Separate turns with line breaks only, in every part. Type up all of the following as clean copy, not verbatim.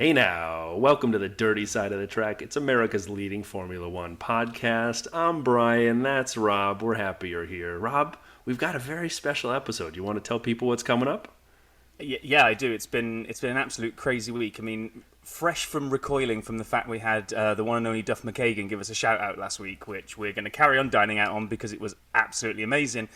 Hey now, welcome to the Dirty Side of the Track. It's America's leading Formula One podcast. I'm Brian, that's Rob. We're happy you're here. Rob, we've got a very special episode. You want to tell people what's coming up?
Yeah, I do. It's been an absolute crazy week. I mean, fresh from recoiling from the fact we had the one and only Duff McKagan give us a shout out last week, which we're going to carry on dining out on because it was absolutely amazing.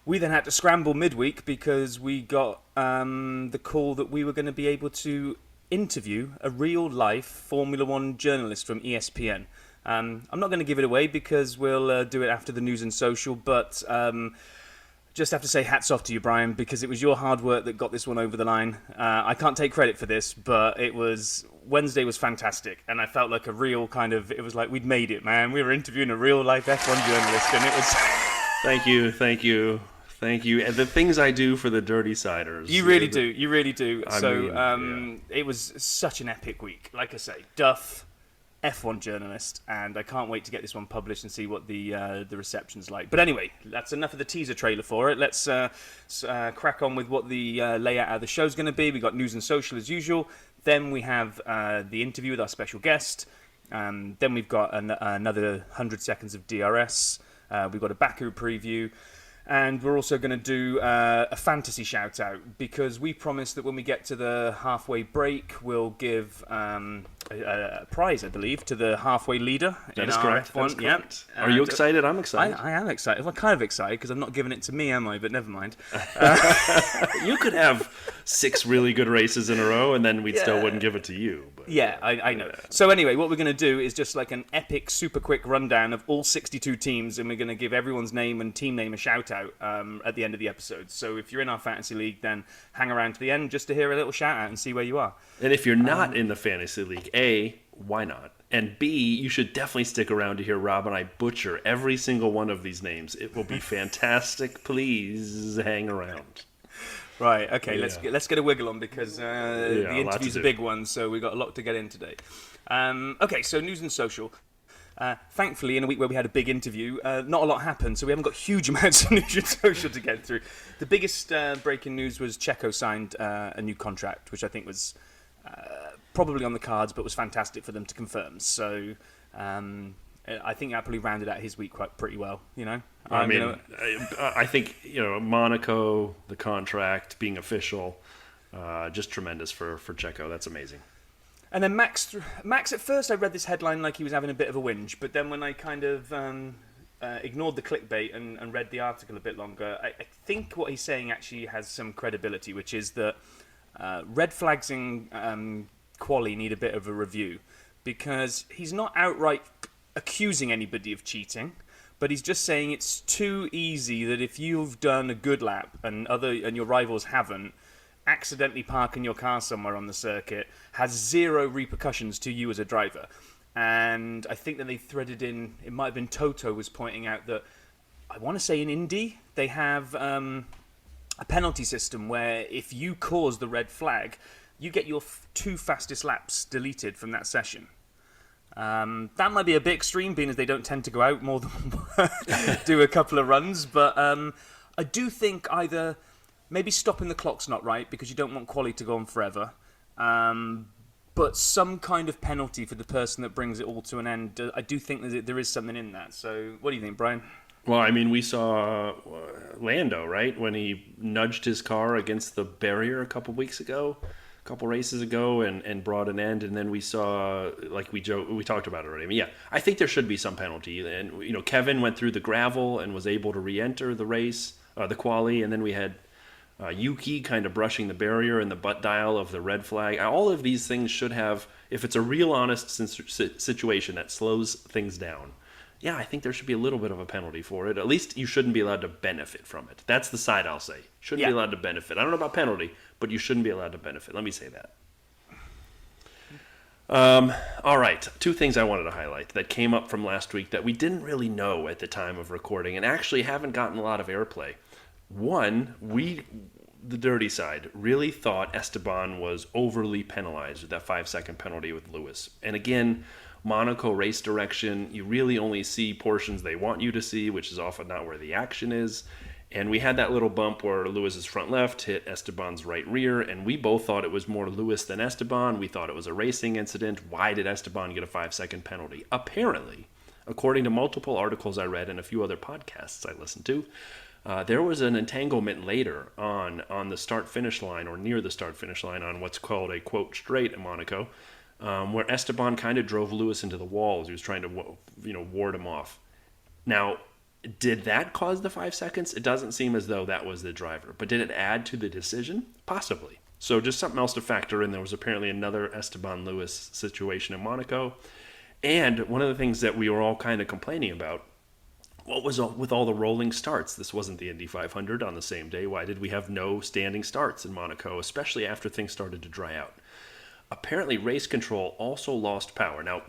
We then had to scramble midweek because we got the call that we were going to be able to interview a real-life Formula One journalist from ESPN. I'm not going to give it away because we'll do it after the news and social, but just have to say hats off to you, Brian, because it was your hard work that got this one over the line. I can't take credit for this, but Wednesday was fantastic, and I felt like a real it was like we'd made it, man. We were interviewing a real-life F1 journalist, and it was...
Thank you. And the things I do for the Dirty Siders.
You really do.
Yeah.
It was such an epic week. Like I say, Duff, F1 journalist, and I can't wait to get this one published and see what the reception's like. But anyway, that's enough of the teaser trailer for it. Let's crack on with what the layout of the show's going to be. We got news and social as usual. Then we have the interview with our special guest. Then we've got another 100 seconds of DRS. We've got a Baku preview. And we're also going to do a fantasy shout-out because we promised that when we get to the halfway break, we'll give a prize, I believe, to the halfway leader.
That is correct.
F1.
Yep. Are you excited? I'm excited.
I am excited. I'm kind of excited because I'm not giving it to me, am I? But never mind.
You could have 6 really good races in a row, and then we still wouldn't give it to you. But,
yeah, I know. So anyway, what we're going to do is just like an epic, super quick rundown of all 62 teams, and we're going to give everyone's name and team name a shout-out at the end of the episode. So if you're in our fantasy league, then hang around to the end just to hear a little shout-out and see where you are.
And if you're not in the fantasy league, A, why not? And B, you should definitely stick around to hear Rob and I butcher every single one of these names. It will be fantastic. Please hang around.
Right, okay, let's get a wiggle on because the interview's a big one, so we've got a lot to get in today. Okay, so news and social. Thankfully, in a week where we had a big interview, not a lot happened, so we haven't got huge amounts of news and social to get through. The biggest breaking news was Checo signed a new contract, which I think was probably on the cards, but was fantastic for them to confirm. So I think that probably rounded out his week pretty well, you know?
I think, Monaco, the contract being official, just tremendous for Checo. That's amazing.
And then Max, at first I read this headline like he was having a bit of a whinge, but then when I kind of ignored the clickbait and read the article a bit longer, I think what he's saying actually has some credibility, which is that red flags in quali need a bit of a review, because he's not outright accusing anybody of cheating, but he's just saying it's too easy that if you've done a good lap and your rivals haven't, accidentally parking your car somewhere on the circuit has zero repercussions to you as a driver. And I think that they threaded in, it might have been Toto was pointing out that, I want to say in Indy, they have a penalty system where if you cause the red flag, you get your 2 fastest laps deleted from that session. That might be a bit extreme, being as they don't tend to go out more than do a couple of runs, but I do think either... Maybe stopping the clock's not right because you don't want quali to go on forever. But some kind of penalty for the person that brings it all to an end, I do think that there is something in that. So what do you think, Brian?
Well, I mean, we saw Lando, right, when he nudged his car against the barrier a couple races ago and brought an end. And then we saw, like we talked about it already. I mean, yeah, I think there should be some penalty. And, Kevin went through the gravel and was able to re-enter the race, the quali, and then we had Yuki kind of brushing the barrier and the butt dial of the red flag. All of these things should have, if it's a real honest situation that slows things down, yeah, I think there should be a little bit of a penalty for it. At least you shouldn't be allowed to benefit from it. That's the side I'll say. Shouldn't be allowed to benefit. I don't know about penalty, but you shouldn't be allowed to benefit. Let me say that. All right, 2 things I wanted to highlight that came up from last week that we didn't really know at the time of recording and actually haven't gotten a lot of airplay. One, the dirty side, really thought Esteban was overly penalized with that 5-second penalty with Lewis. And again, Monaco race direction, you really only see portions they want you to see, which is often not where the action is. And we had that little bump where Lewis's front left hit Esteban's right rear, and we both thought it was more Lewis than Esteban. We thought it was a racing incident. Why did Esteban get a 5-second penalty? Apparently, according to multiple articles I read and a few other podcasts I listened to, there was an entanglement later on the start-finish line, or near the start-finish line, on what's called a, quote, straight in Monaco, where Esteban kind of drove Lewis into the wall as he was trying to, ward him off. Now, did that cause the 5 seconds? It doesn't seem as though that was the driver. But did it add to the decision? Possibly. So just something else to factor in. There was apparently another Esteban Lewis situation in Monaco. And one of the things that we were all kind of complaining about, what was with all the rolling starts? This wasn't the Indy 500 on the same day. Why did we have no standing starts in Monaco, especially after things started to dry out? Apparently, race control also lost power. Now,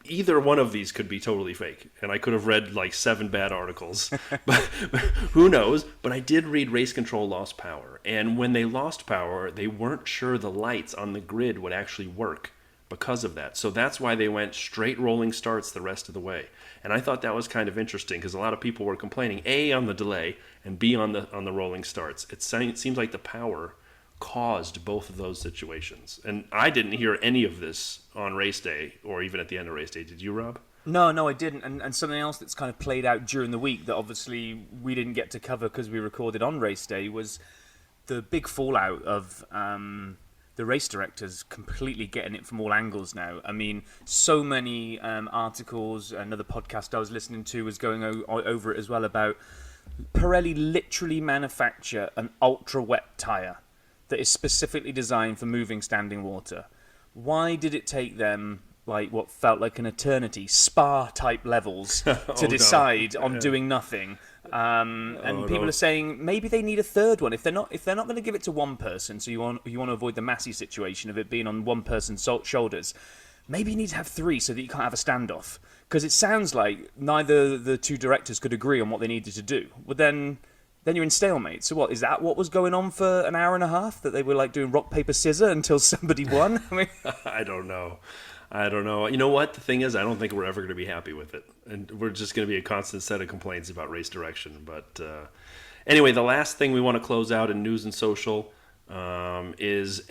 either one of these could be totally fake, and I could have read like 7 bad articles, but who knows? But I did read race control lost power, and when they lost power, they weren't sure the lights on the grid would actually work because of that. So that's why they went straight rolling starts the rest of the way. And I thought that was kind of interesting because a lot of people were complaining, A, on the delay, and B, on the rolling starts. It seems like the power caused both of those situations. And I didn't hear any of this on race day or even at the end of race day. Did you, Rob?
No, I didn't. And something else that's kind of played out during the week that obviously we didn't get to cover because we recorded on race day was the big fallout of the race directors completely getting it from all angles now. I mean, so many articles, another podcast I was listening to was going over it as well, about Pirelli literally manufacture an ultra-wet tyre that is specifically designed for moving standing water. Why did it take them like what felt like an eternity, Spa-type levels, to decide on doing nothing? And people are saying maybe they need a third one. If they're not going to give it to one person, so you want to avoid the Massey situation of it being on one person's shoulders, maybe you need to have 3 so that you can't have a standoff. Because it sounds like neither the two directors could agree on what they needed to do. But then you're in stalemate. So what, is that what was going on for an hour and a half? That they were like doing rock, paper, scissors until somebody won? I mean,
I don't know. You know what? The thing is, I don't think we're ever going to be happy with it. And we're just going to be a constant set of complaints about race direction. But anyway, the last thing we want to close out in news and social is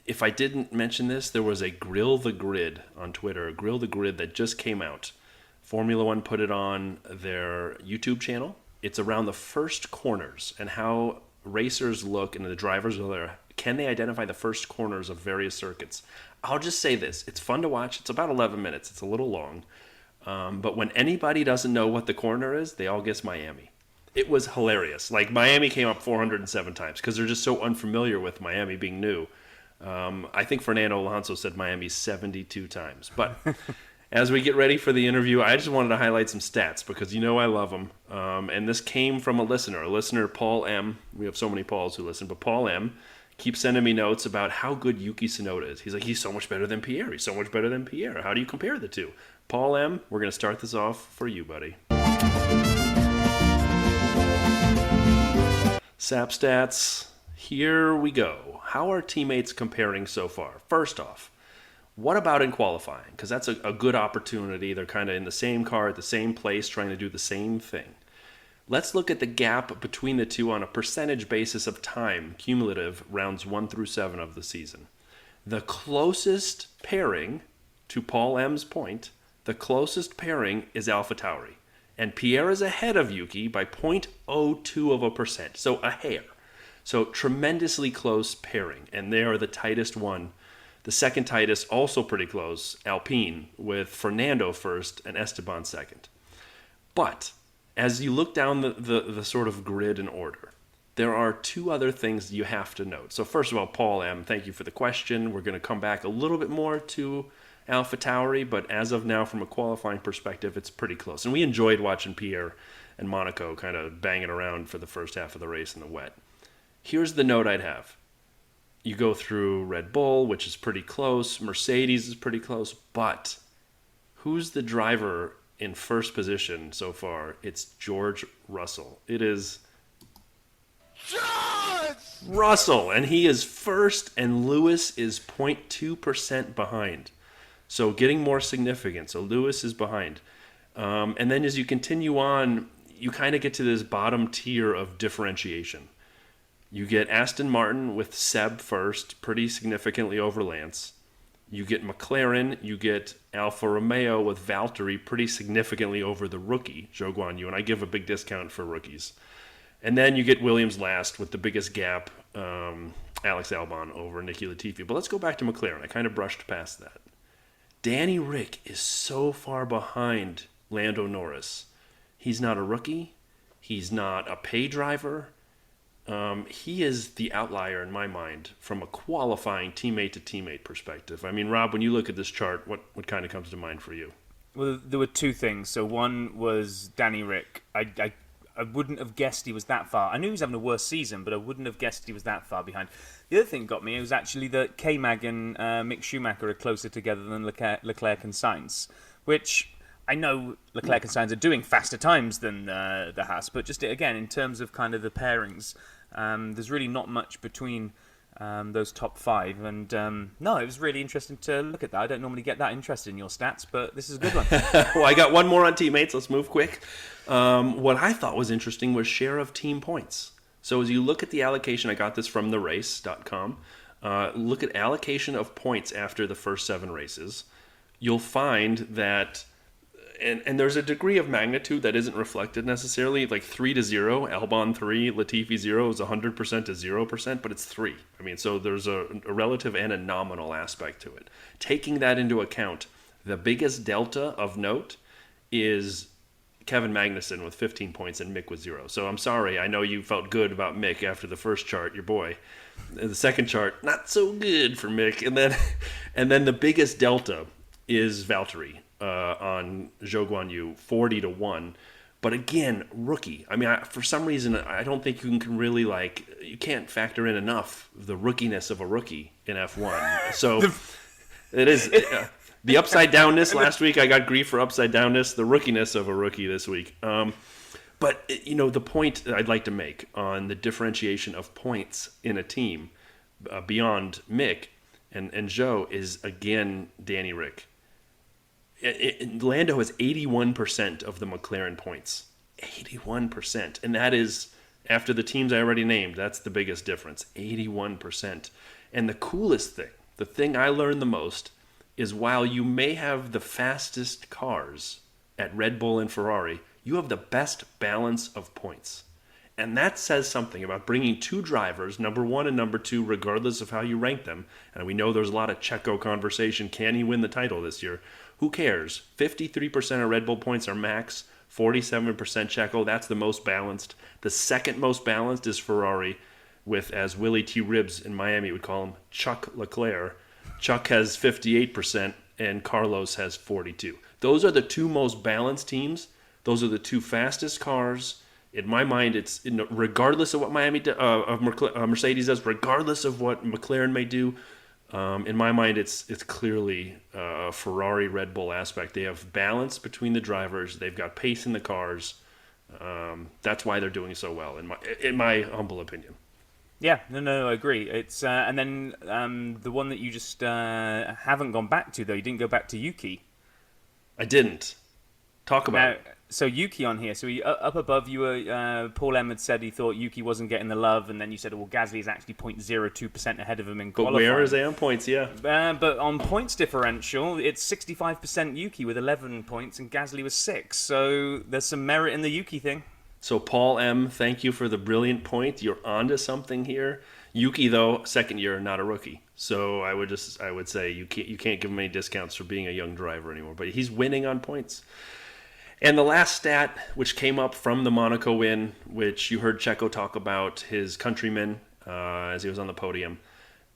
if I didn't mention this, there was a Grill the Grid on Twitter, a Grill the Grid that just came out. Formula One put it on their YouTube channel. It's around the first corners and how racers look and the drivers are there. Can they identify the first corners of various circuits? I'll just say this. It's fun to watch. It's about 11 minutes. It's a little long. But when anybody doesn't know what the corner is, they all guess Miami. It was hilarious. Like, Miami came up 407 times because they're just so unfamiliar with Miami being new. I think Fernando Alonso said Miami 72 times. But as we get ready for the interview, I just wanted to highlight some stats because you know I love them. And this came from a listener, Paul M. We have so many Pauls who listen, but Paul M. keeps sending me notes about how good Yuki Tsunoda is. He's like, he's so much better than Pierre. He's so much better than Pierre. How do you compare the two? Paul M., we're going to start this off for you, buddy. Sap Stats, here we go. How are teammates comparing so far? First off, what about in qualifying? Because that's a good opportunity. They're kind of in the same car at the same place trying to do the same thing. Let's look at the gap between the two on a percentage basis of time, cumulative, rounds 1 through 7 of the season. The closest pairing, to Paul M.'s point, the closest pairing is AlphaTauri. And Pierre is ahead of Yuki by 0.02%, so a hair. So tremendously close pairing, and they are the tightest one. The second tightest, also pretty close, Alpine, with Fernando first and Esteban second. But as you look down the sort of grid in order, there are 2 other things you have to note. So first of all, Paul M., thank you for the question. We're going to come back a little bit more to AlphaTauri, but as of now, from a qualifying perspective, it's pretty close. And we enjoyed watching Pierre and Monaco kind of banging around for the first half of the race in the wet. Here's the note I'd have. You go through Red Bull, which is pretty close. Mercedes is pretty close. But who's the driver in first position so far? It's George Russell. It is George Russell, and he is first, and Lewis is 0.2% behind. So getting more significant. So Lewis is behind. And then as you continue on, you kind of get to this bottom tier of differentiation. You get Aston Martin with Seb first, pretty significantly over Lance. You get McLaren, you get Alfa Romeo with Valtteri pretty significantly over the rookie, Zhou Guanyu, and I give a big discount for rookies. And then you get Williams last with the biggest gap, Alex Albon over Nicky Latifi. But let's go back to McLaren. I kind of brushed past that. Danny Rick is so far behind Lando Norris. He's not a rookie. He's not a pay driver. He is the outlier in my mind from a qualifying teammate to teammate perspective. I mean, Rob, when you look at this chart, what kind of comes to mind for you?
Well, there were two things. So one was Danny Rick. I wouldn't have guessed he was that far. I knew he was having a worse season, but I wouldn't have guessed he was that far behind. The other thing that got me was actually that K-Mag and Mick Schumacher are closer together than Leclerc and Sainz, which I know Leclerc and Sainz are doing faster times than the Haas, but just again, in terms of kind of the pairings, there's really not much between those top five. And no, it was really interesting to look at that. I don't normally get that interested in your stats, but this is a good one.
Well, I got one more on teammates. Let's move quick. What I thought was interesting was share of team points. So as you look at the allocation, I got this from therace.com. Look at allocation of points after the first 7 races. You'll find that, and there's a degree of magnitude that isn't reflected necessarily, like 3-0, Albon 3, Latifi 0 is 100% to 0%, but it's 3. I mean, so there's a relative and a nominal aspect to it. Taking that into account, the biggest delta of note is Kevin Magnussen with 15 points and Mick with 0. So I'm sorry, I know you felt good about Mick after the first chart, your boy. The second chart, not so good for Mick. And then the biggest delta is Valtteri on Zhou Guanyu, 40-1. But again, rookie. I mean, for some reason, I don't think you can really, you can't factor in enough the rookiness of a rookie in F1. So it is... The upside downness last week, I got grief for upside downness. The rookiness of a rookie this week. But, the point that I'd like to make on the differentiation of points in a team beyond Mick and Zhou is, again, Danny Rick. Lando has 81% of the McLaren points. 81%. And that is, after the teams I already named, that's the biggest difference. 81%. And the coolest thing, the thing I learned the most, is while you may have the fastest cars at Red Bull and Ferrari, you have the best balance of points. And that says something about bringing 2 drivers, number 1 and number 2, regardless of how you rank them. And we know there's a lot of Checo conversation. Can he win the title this year? Who cares? 53% of Red Bull points are Max, 47% Checo. That's the most balanced. The second most balanced is Ferrari with, as Willie T. Ribbs in Miami would call him, Chuck Leclerc. Chuck has 58% and Carlos has 42%. Those are the 2 most balanced teams. Those are the 2 fastest cars. In my mind, it's regardless of what Mercedes does, regardless of what McLaren may do. In my mind, it's clearly a Ferrari Red Bull aspect. They have balance between the drivers. They've got pace in the cars. That's why they're doing so well, in my humble opinion.
Yeah, no, I agree. It's and then the one that you just haven't gone back to, though. You didn't go back to Yuki.
I didn't. Talk about it.
So Yuki on here. So up above, you were Paul M had said he thought Yuki wasn't getting the love, and then you said, well, Gasly is actually 0.02% ahead of him in qualifying.
But where is he on points? Yeah.
But on points differential, it's 65% Yuki with 11 points, and Gasly was 6. So there's some merit in the Yuki thing.
So Paul M, thank you for the brilliant point. You're onto something here. Yuki, though, second year, not a rookie. So I would say you can't give him any discounts for being a young driver anymore. But he's winning on points. And the last stat, which came up from the Monaco win, which you heard Checo talk about his countrymen as he was on the podium,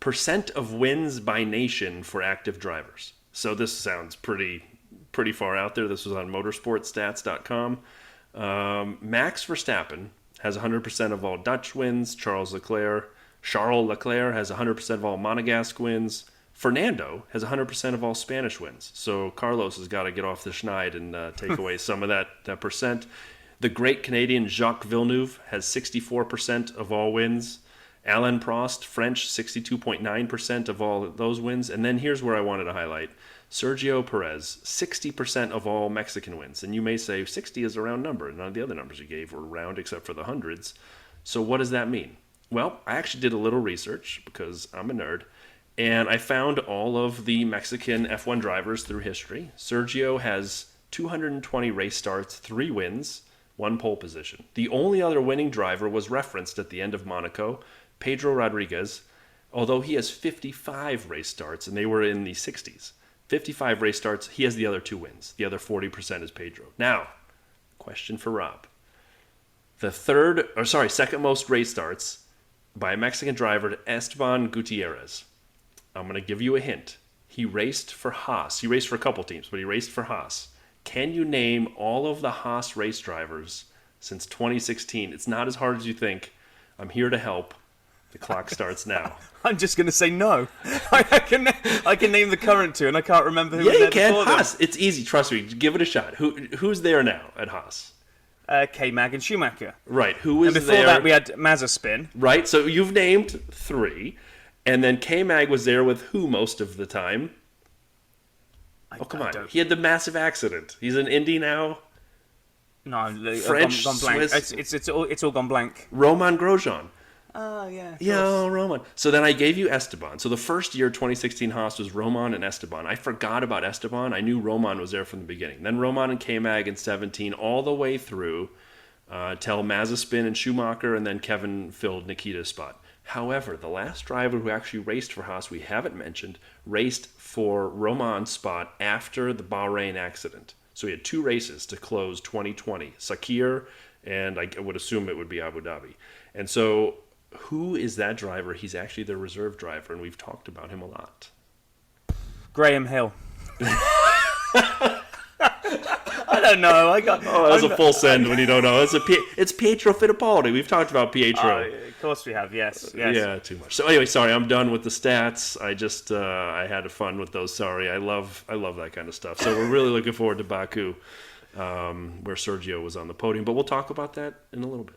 percent of wins by nation for active drivers. So this sounds pretty far out there. This was on motorsportstats.com. Max Verstappen has 100% of all Dutch wins. Charles Leclerc has 100% of all Monegasque wins. Fernando has 100% of all Spanish wins. So Carlos has got to get off the schneid and take away some of that percent. The great Canadian Jacques Villeneuve has 64% of all wins. Alain Prost, French, 62.9% of all those wins. And then here's where I wanted to highlight. Sergio Perez, 60% of all Mexican wins. And you may say 60 is a round number. None of the other numbers you gave were round except for the hundreds. So what does that mean? Well, I actually did a little research because I'm a nerd. And I found all of the Mexican F1 drivers through history. Sergio has 220 race starts, 3 wins, 1 pole position. The only other winning driver was referenced at the end of Monaco, Pedro Rodriguez, although he has 55 race starts, and they were in the 60s. 55 race starts, he has the other 2 wins. The other 40% is Pedro. Now, question for Rob. The second most race starts by a Mexican driver, Esteban Gutierrez. I'm going to give you a hint. He raced for Haas. He raced for a couple teams, but he raced for Haas. Can you name all of the Haas race drivers since 2016? It's not as hard as you think. I'm here to help. The clock starts now.
I'm just going to say no. I can name the current 2, and I can't remember who was there before them.
Haas. It's easy. Trust me. Give it a shot. Who's there now at Haas?
K-Mag and Schumacher.
Right. Who was
there? And before that, we had Mazepin.
Right. So you've named 3. And then K-Mag was there with who most of the time? Come on. He had the massive accident. He's in Indy now.
No,
French,
gone blank.
Swiss.
It's all gone blank.
Roman Grosjean.
Oh, yeah.
Yeah, Roman. So then I gave you Esteban. So the first year, 2016 Haas, was Roman and Esteban. I forgot about Esteban. I knew Roman was there from the beginning. Then Roman and K-Mag in 17 all the way through till Mazepin and Schumacher, and then Kevin filled Nikita's spot. However, the last driver who actually raced for Haas, we haven't mentioned, raced for Roman's spot after the Bahrain accident. So he had 2 races to close 2020, Sakir, and I would assume it would be Abu Dhabi. And so who is that driver? He's actually the reserve driver, and we've talked about him a lot.
Graham Hill. I don't know.
That's a full send when you don't know. It's Pietro Fittipaldi. We've talked about Pietro.
Of course we have. Yes.
Yeah, too much. So anyway, sorry, I'm done with the stats. I just I had fun with those. Sorry, I love that kind of stuff. So we're really looking forward to Baku, where Sergio was on the podium. But we'll talk about that in a little bit.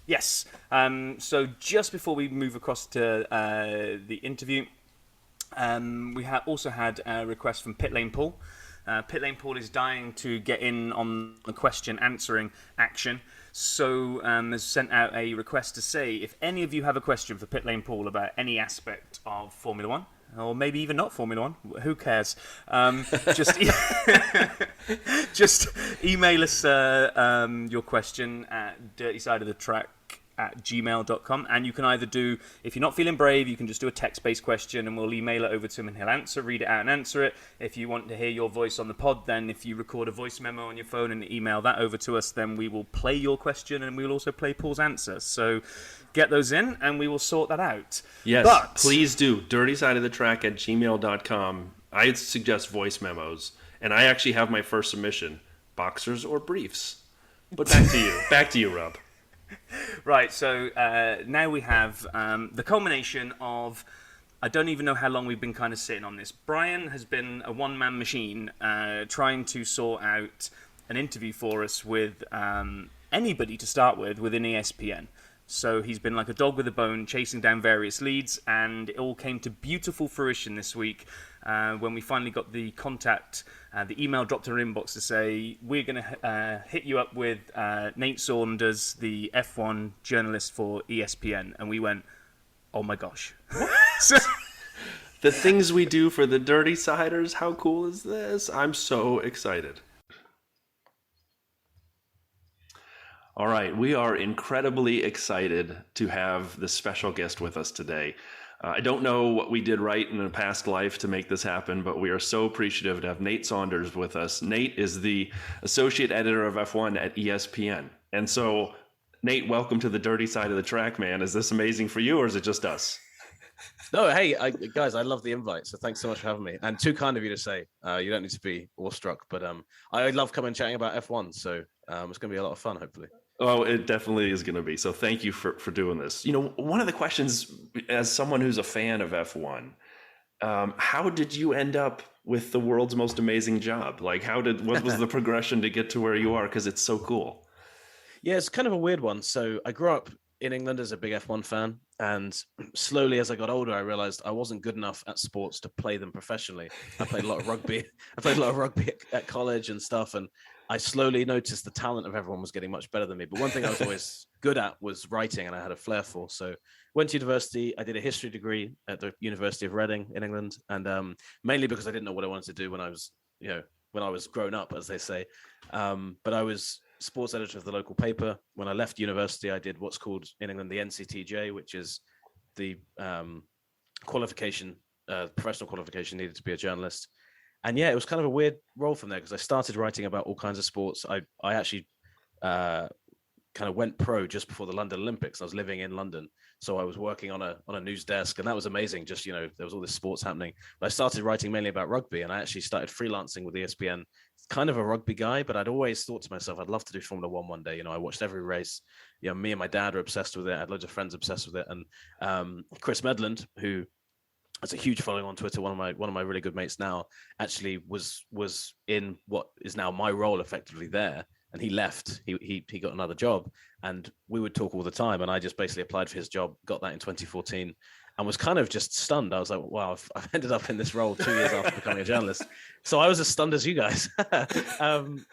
Yes. So just before we move across to the interview, we also had a request from Pit Lane Paul. Pit Lane Paul is dying to get in on the question answering action, so has sent out a request to say if any of you have a question for Pit Lane Paul about any aspect of Formula One, or maybe even not Formula One, who cares? Just email us your question at dirtysideofthetrack@gmail.com, and you can either do, if you're not feeling brave, you can just do a text-based question and we'll email it over to him and he'll read it out and answer it. If you want to hear your voice on the pod, then if you record a voice memo on your phone and email that over to us, then we will play your question and we will also play Paul's answer. So get those in and we will sort that out.
Yes, but please do. dirtysideofthetrack@gmail.com. I suggest voice memos, and I actually have my first submission, boxers or briefs. But back to you, Rob.
Right, so now we have the culmination of, I don't even know how long we've been kind of sitting on this. Brian has been a one-man machine trying to sort out an interview for us with anybody to start with within ESPN. So he's been like a dog with a bone, chasing down various leads, and it all came to beautiful fruition this week when we finally got the contact. The email dropped in our inbox to say, we're going to hit you up with Nate Saunders, the F1 journalist for ESPN. And we went, oh my gosh.
The things we do for the Dirty Siders, how cool is this? I'm so excited. All right, we are incredibly excited to have this special guest with us today. I don't know what we did right in a past life to make this happen, but we are so appreciative to have Nate Saunders with us. Nate is the associate editor of F1 at ESPN. And so, Nate, welcome to the Dirty Side of the Track, man. Is this amazing for you, or is it just us?
No, hey, guys, I love the invite, so thanks so much for having me. And too kind of you to say. You don't need to be awestruck, but I love coming and chatting about F1, so it's going to be a lot of fun, hopefully.
Oh, it definitely is going to be. So thank you for doing this. You know, one of the questions, as someone who's a fan of F1, how did you end up with the world's most amazing job? Like, what was the progression to get to where you are? Because it's so cool.
Yeah, it's kind of a weird one. So I grew up in England as a big F1 fan. And slowly, as I got older, I realized I wasn't good enough at sports to play them professionally. I played a lot of rugby. I played a lot of rugby at college and stuff. And I slowly noticed the talent of everyone was getting much better than me. But one thing I was always good at was writing, and I had a flair for. So went to university. I did a history degree at the University of Reading in England, and mainly because I didn't know what I wanted to do when I was, when I was grown up, as they say. But I was sports editor of the local paper. When I left university, I did what's called in England the NCTJ, which is the qualification, professional qualification needed to be a journalist. And yeah, it was kind of a weird role from there because I started writing about all kinds of sports. I actually kind of went pro just before the London Olympics. I was living in London, so I was working on a news desk, and that was amazing. Just there was all this sports happening. But I started writing mainly about rugby, and I actually started freelancing with ESPN. Kind of a rugby guy, but I'd always thought to myself, I'd love to do Formula One day. I watched every race. Me and my dad are obsessed with it. I had loads of friends obsessed with it, and Chris Medland, who has a huge following on Twitter, one of my really good mates now, actually was in what is now my role effectively there. And he left. He got another job, and we would talk all the time. And I just basically applied for his job, got that in 2014, and was kind of just stunned. I was like, "Wow, I've ended up in this role 2 years after becoming a journalist." So I was as stunned as you guys. And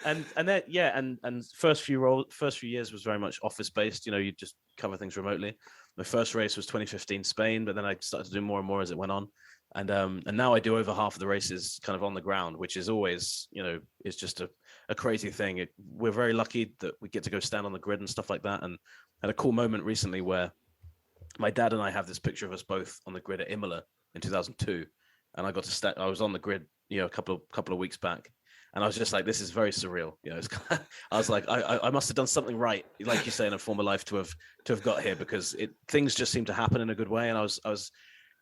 first few years was very much office based. You just cover things remotely. My first race was 2015 Spain, but then I started to do more and more as it went on. And now I do over half of the races kind of on the ground, which is always, is just a crazy thing. We're very lucky that we get to go stand on the grid and stuff like that. And had a cool moment recently where my dad and I have this picture of us both on the grid at Imola in 2002. And I got to I was on the grid, a couple of weeks back. And I was just like, this is very surreal. I was like, I must have done something right, like you say, in a former life to have got here, because things just seem to happen in a good way. And I was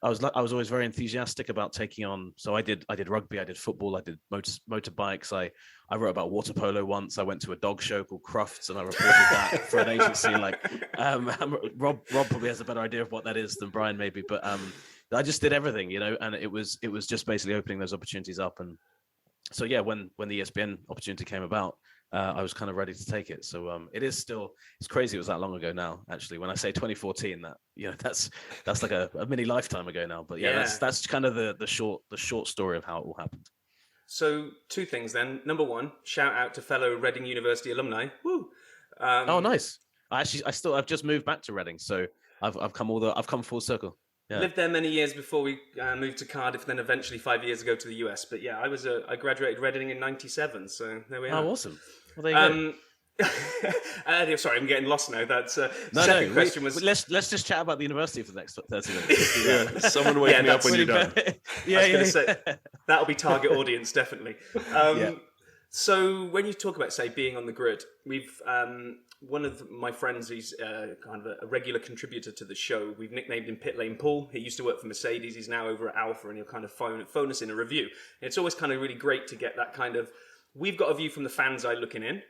always very enthusiastic about taking on. So I did rugby, I did football, I did motorbikes. I wrote about water polo once. I went to a dog show called Crufts, and I reported that for an agency. Rob probably has a better idea of what that is than Brian maybe, but I just did everything, and it was just basically opening those opportunities up. And so yeah, when the ESPN opportunity came about, I was kind of ready to take it. So it's crazy. It was that long ago now, actually. When I say 2014, that's like a mini lifetime ago now. But yeah. That's kind of the short story of how it all happened.
So 2 things then. Number 1, shout out to fellow Reading University alumni. Woo!
Oh, nice. I've just moved back to Reading, so I've come full circle. Yeah.
Lived there many years before we moved to Cardiff, then eventually 5 years ago to the US. But yeah, I graduated Reading in '97, so there we are.
Oh, awesome. Well, there you
go. Sorry, I'm getting lost now. That's second question was.
Let's just chat about the university for the next 30 minutes.
Yeah, someone wake me up when you're done.
Say, that'll be target audience, definitely. So when you talk about, say, being on the grid, we've one of my friends who's kind of a regular contributor to the show, we've nicknamed him Pit Lane Paul. He used to work for Mercedes. He's now over at Alpha, and he'll kind of phone us in a review. And it's always kind of really great to get that kind of, we've got a view from the fans' eye looking in.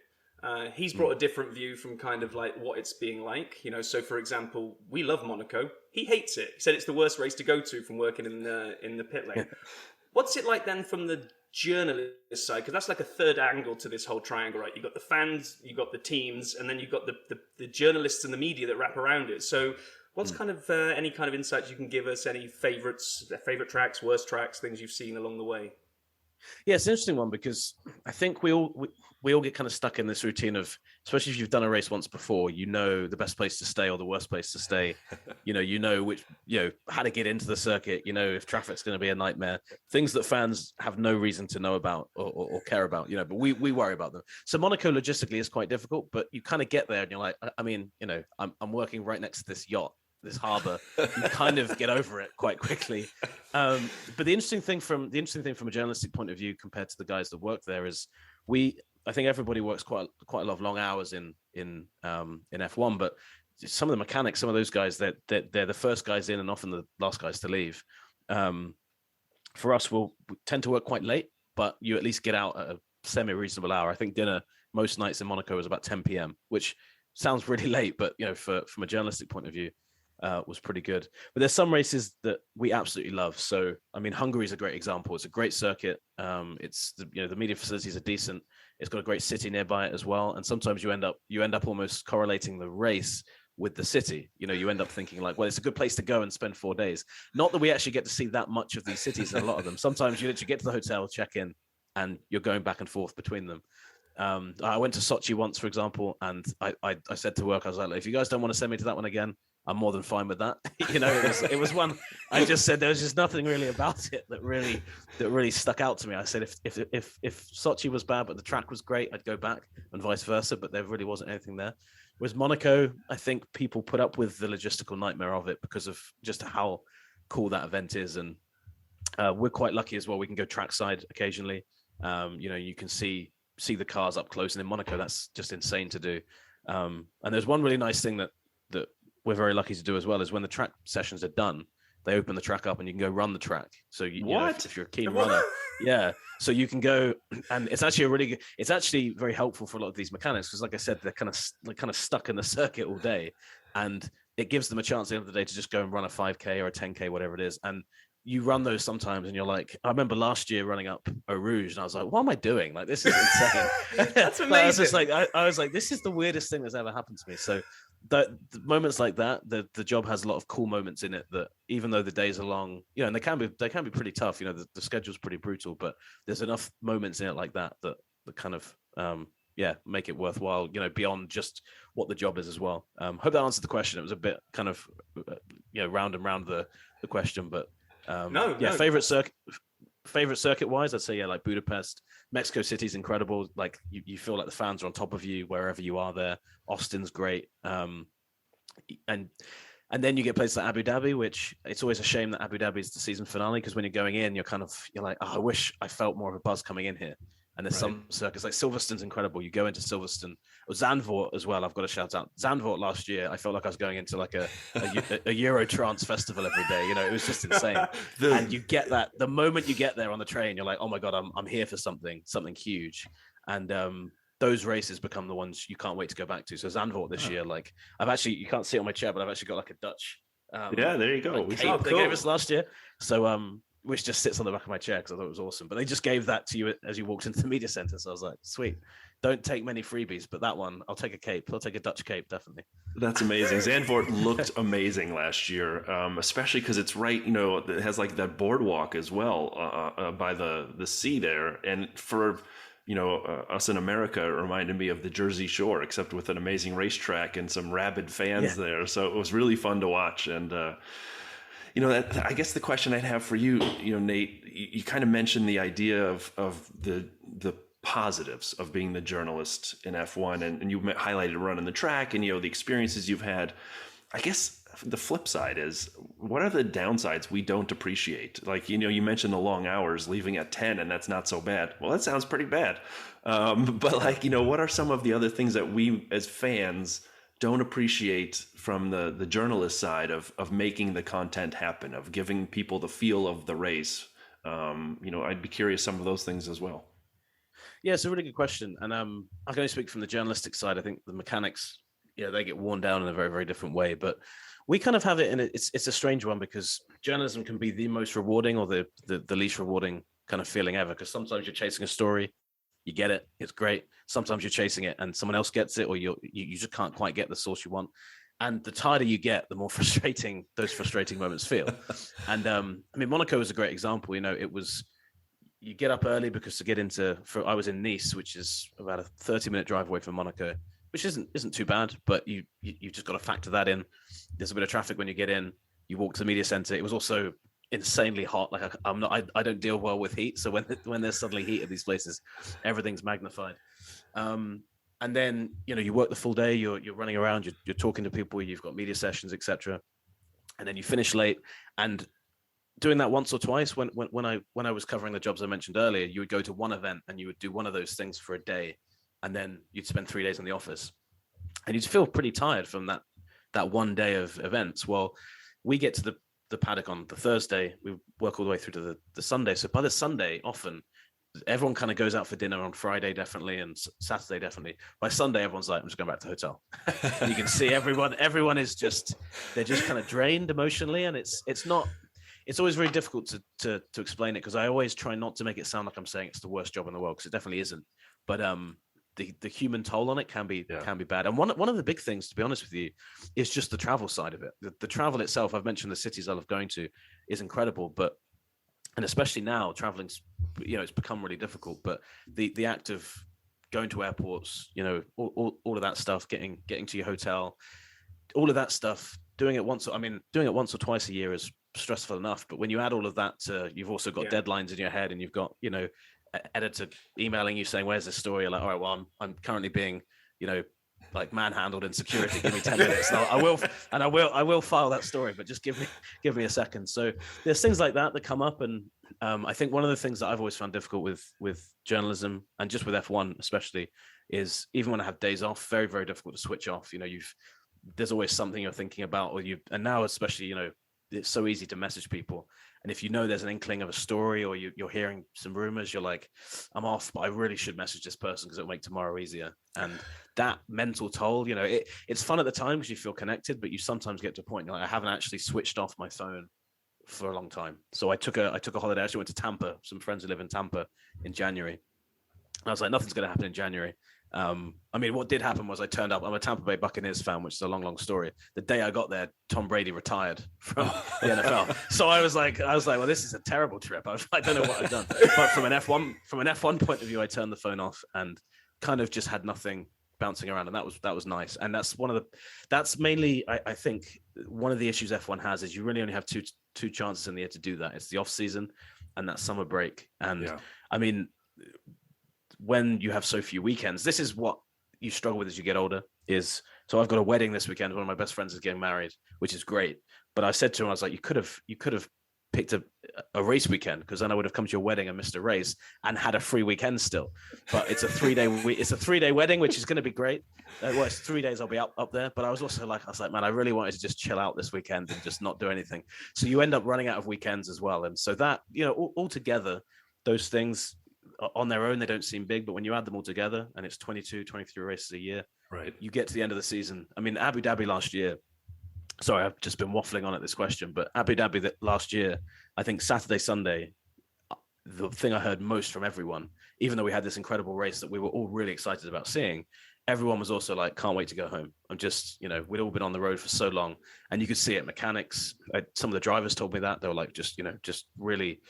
He's brought a different view from kind of like what it's being like. So for example, we love Monaco. He hates it. He said it's the worst race to go to from working in the pit lane. What's it like then from the journalist side? Because that's like a third angle to this whole triangle, right? You've got the fans, you've got the teams, and then you've got the journalists and the media that wrap around it. So what's kind of any kind of insights you can give us? Any favorite tracks, worst tracks, things you've seen along the way?
Yeah, it's an interesting one because I think we all get kind of stuck in this routine of, especially if you've done a race once before, the best place to stay or the worst place to stay, which, how to get into the circuit, if traffic's going to be a nightmare, things that fans have no reason to know about or care about, but we worry about them. So Monaco logistically is quite difficult, but you kind of get there and you're like, I'm working right next to this yacht, this harbor. You kind of get over it quite quickly. But the interesting thing from a journalistic point of view compared to the guys that work there is I think everybody works quite a lot of long hours in F1, but some of the mechanics, some of those guys, they're the first guys in and often the last guys to leave. For us, we tend to work quite late, but you at least get out at a semi-reasonable hour. I think dinner most nights in Monaco was about 10 p.m., which sounds really late, but from a journalistic point of view, was pretty good. But there's some races that we absolutely love. So, Hungary is a great example. It's a great circuit. It's the media facilities are decent. It's got a great city nearby it as well. And sometimes you end up almost correlating the race with the city. You know, you end up thinking like, well, it's a good place to go and spend 4 days. Not that we actually get to see that much of these cities in a lot of them. Sometimes you literally get to the hotel, check in, and you're going back and forth between them. I went to Sochi once, for example, and I said to work, I was like, if you guys don't want to send me to that one again, I'm more than fine with that. You know, it was one. I just said there was just nothing really about it that really stuck out to me. I said if Sochi was bad but the track was great, I'd go back, and vice versa. But there really wasn't anything there. Whereas Monaco, I think people put up with the logistical nightmare of it because of just how cool that event is, and we're quite lucky as well. We can go trackside occasionally. You know, you can see the cars up close, and in Monaco, that's just insane to do. And there's one really nice thing that we're very lucky to do as well, is when the track sessions are done, they open the track up and you can go run the track. So you know, if you're a keen runner, yeah. So you can go, and it's actually it's actually very helpful for a lot of these mechanics, because like I said, they're kind of stuck in the circuit all day, and it gives them a chance at the end of the day to just go and run a 5K or a 10K, whatever it is. And you run those sometimes and you're like, I remember last year running up Eau Rouge and I was like, what am I doing? Like, this is insane.
That's amazing.
I was just like, I was like, this is the weirdest thing that's ever happened to me. So the moments like that, the job has a lot of cool moments in it that, even though the days are long, you know, and they can be pretty tough, you know, the schedule's pretty brutal, but there's enough moments in it like that kind of, make it worthwhile, you know, beyond just what the job is as well. Hope that answered the question. It was a bit kind of, round and round the question, but
no.
favorite circuit wise, I'd say like Budapest. Mexico City's incredible. Like you feel like the fans are on top of you wherever you are there. Austin's great. And then you get places like Abu Dhabi, which it's always a shame that Abu Dhabi is the season finale, because when you're going in, you're like, oh, I wish I felt more of a buzz coming in here. And there's some circuits like Silverstone's incredible. You go into Silverstone, or Zandvoort as well. I've got to shout out Zandvoort. Last year, I felt like I was going into like a Euro trance festival every day. You know, it was just insane. And you get that the moment you get there on the train, you're like, oh my god, I'm here for something huge. And those races become the ones you can't wait to go back to. So Zandvoort this year, like you can't see it on my chair, but I've actually got like a Dutch.
There you go.
Like, they gave us last year. So which just sits on the back of my chair because I thought it was awesome. But they just gave that to you as you walked into the media center. So I was like, sweet. Don't take many freebies, but that one, I'll take a cape. I'll take a Dutch cape, definitely.
That's amazing. Zandvoort looked amazing last year, especially because it's right, you know, it has like that boardwalk as well by the sea there. And for, you know, us in America, it reminded me of the Jersey Shore, except with an amazing racetrack and some rabid fans there. So it was really fun to watch. And, you know, I guess the question I'd have for you, you know, Nate, you kind of mentioned the idea of the positives of being the journalist in F1, and you highlighted running the track and, you know, the experiences you've had. I guess the flip side is, what are the downsides we don't appreciate? Like, you know, you mentioned the long hours, leaving at 10, and that's not so bad. Well, that sounds pretty bad. But like, you know, what are some of the other things that we as fans don't appreciate from the journalist side of making the content happen, of giving people the feel of the race? You know, I'd be curious some of those things as well.
Yeah, it's a really good question. And I can only speak from the journalistic side. I think the mechanics, they get worn down in a very, very different way. But we kind of have it in it's a strange one, because journalism can be the most rewarding or the least rewarding kind of feeling ever. Because sometimes you're chasing a story, you get it, it's great. Sometimes you're chasing it and someone else gets it, or you just can't quite get the source you want. And the tighter you get, the more frustrating those frustrating moments feel. And I mean, Monaco was a great example. You know, it was, you get up early because to get I was in Nice, which is about a 30-minute drive away from Monaco, which isn't too bad, but you just got to factor that in. There's a bit of traffic when you get in. You walk to the media center. It was also insanely hot. Like I don't deal well with heat, so when there's suddenly heat at these places, everything's magnified. And then, you know, you work the full day. You're running around. You're talking to people. You've got media sessions, etc. And then you finish late. And doing that once or twice, when I was covering the jobs I mentioned earlier, you would go to one event and you would do one of those things for a day, and then you'd spend 3 days in the office, and you'd feel pretty tired from that one day of events. Well, we get to the paddock on the Thursday, we work all the way through to the Sunday. So by the Sunday, often everyone kind of goes out for dinner on Friday, definitely, and Saturday, definitely. By Sunday, everyone's like, I'm just going back to the hotel. And you can see everyone is they're just kind of drained emotionally. And it's always very difficult to explain it, because I always try not to make it sound like I'm saying it's the worst job in the world, because it definitely isn't. But the human toll on it can be bad. And one of the big things, to be honest with you, is just the travel side of it. The travel itself, I've mentioned the cities I love going to, is incredible, but and especially now traveling's, it's become really difficult. But the act of going to airports, all of that stuff, getting to your hotel, all of that stuff, doing it once or twice a year is stressful enough. But when you add all of that to, you've also got deadlines in your head, and you've got, editor emailing you saying, where's this story? You're like, all right, well, I'm currently being, like manhandled in security. Give me 10 minutes. I will file that story, but just give me a second. So there's things like that come up. And I think one of the things that I've always found difficult with journalism, and just with F1 especially, is even when I have days off, very, very difficult to switch off. There's always something you're thinking about, and now especially, it's so easy to message people. And if there's an inkling of a story, or you're hearing some rumors, you're like, I'm off, but I really should message this person because it'll make tomorrow easier. And that mental toll, it's fun at the time because you feel connected, but you sometimes get to a point, I haven't actually switched off my phone for a long time. So I took a holiday. I actually went to Tampa, some friends who live in Tampa, in January. I was like, nothing's going to happen in January. What did happen was I turned up. I'm a Tampa Bay Buccaneers fan, which is a long, long story. The day I got there, Tom Brady retired from the NFL. So I was like, well, this is a terrible trip. I don't know what I've done. But from an F1 point of view, I turned the phone off and kind of just had nothing bouncing around, and that was nice. And that's mainly, I think, one of the issues F1 has is you really only have two chances in the year to do that. It's the off season and that summer break. And when you have so few weekends, this is what you struggle with as you get older. So I've got a wedding this weekend. One of my best friends is getting married, which is great. But I said to him, I was like, you could have picked a race weekend, because then I would have come to your wedding and missed a race and had a free weekend still. But it's a 3-day wedding, which is going to be great. It's 3 days I'll be up there. But I was like, man, I really wanted to just chill out this weekend and just not do anything. So you end up running out of weekends as well. And so that, all together, those things on their own, they don't seem big, but when you add them all together, and it's 22, 23 races a year,
right? You
get to the end of the season. Abu Dhabi last year, sorry, I've just been waffling on at this question, but Abu Dhabi last year, I think Saturday, Sunday, the thing I heard most from everyone, even though we had this incredible race that we were all really excited about seeing, everyone was also like, can't wait to go home. I'm just, we'd all been on the road for so long, and you could see it. Mechanics, some of the drivers told me that they were like, just really,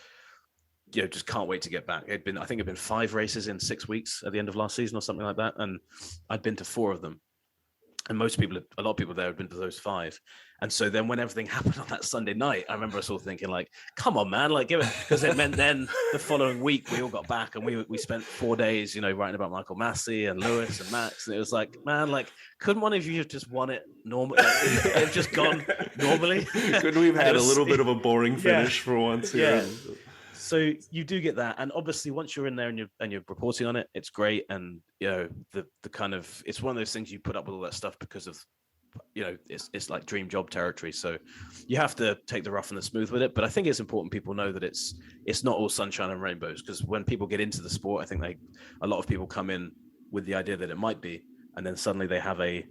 just can't wait to get back. I think it'd been 5 races in 6 weeks at the end of last season or something like that. And I'd been to 4 of them. And a lot of people there had been to those 5. And so then when everything happened on that Sunday night, I remember us all thinking like, come on, man, like give it, because it meant then the following week we all got back and we spent 4 days, writing about Michael Massey and Lewis and Max. And it was like, man, like, couldn't one of you have just won it normally? Have just gone normally?
Couldn't we have had a little bit of a boring finish for once?
Yeah. So you do get that, and obviously once you're in there and you're reporting on it, it's great. And the kind of, it's one of those things you put up with all that stuff because of, it's like dream job territory. So you have to take the rough and the smooth with it. But I think it's important people know that it's not all sunshine and rainbows, because when people get into the sport, I think a lot of people come in with the idea that it might be, and then suddenly they have a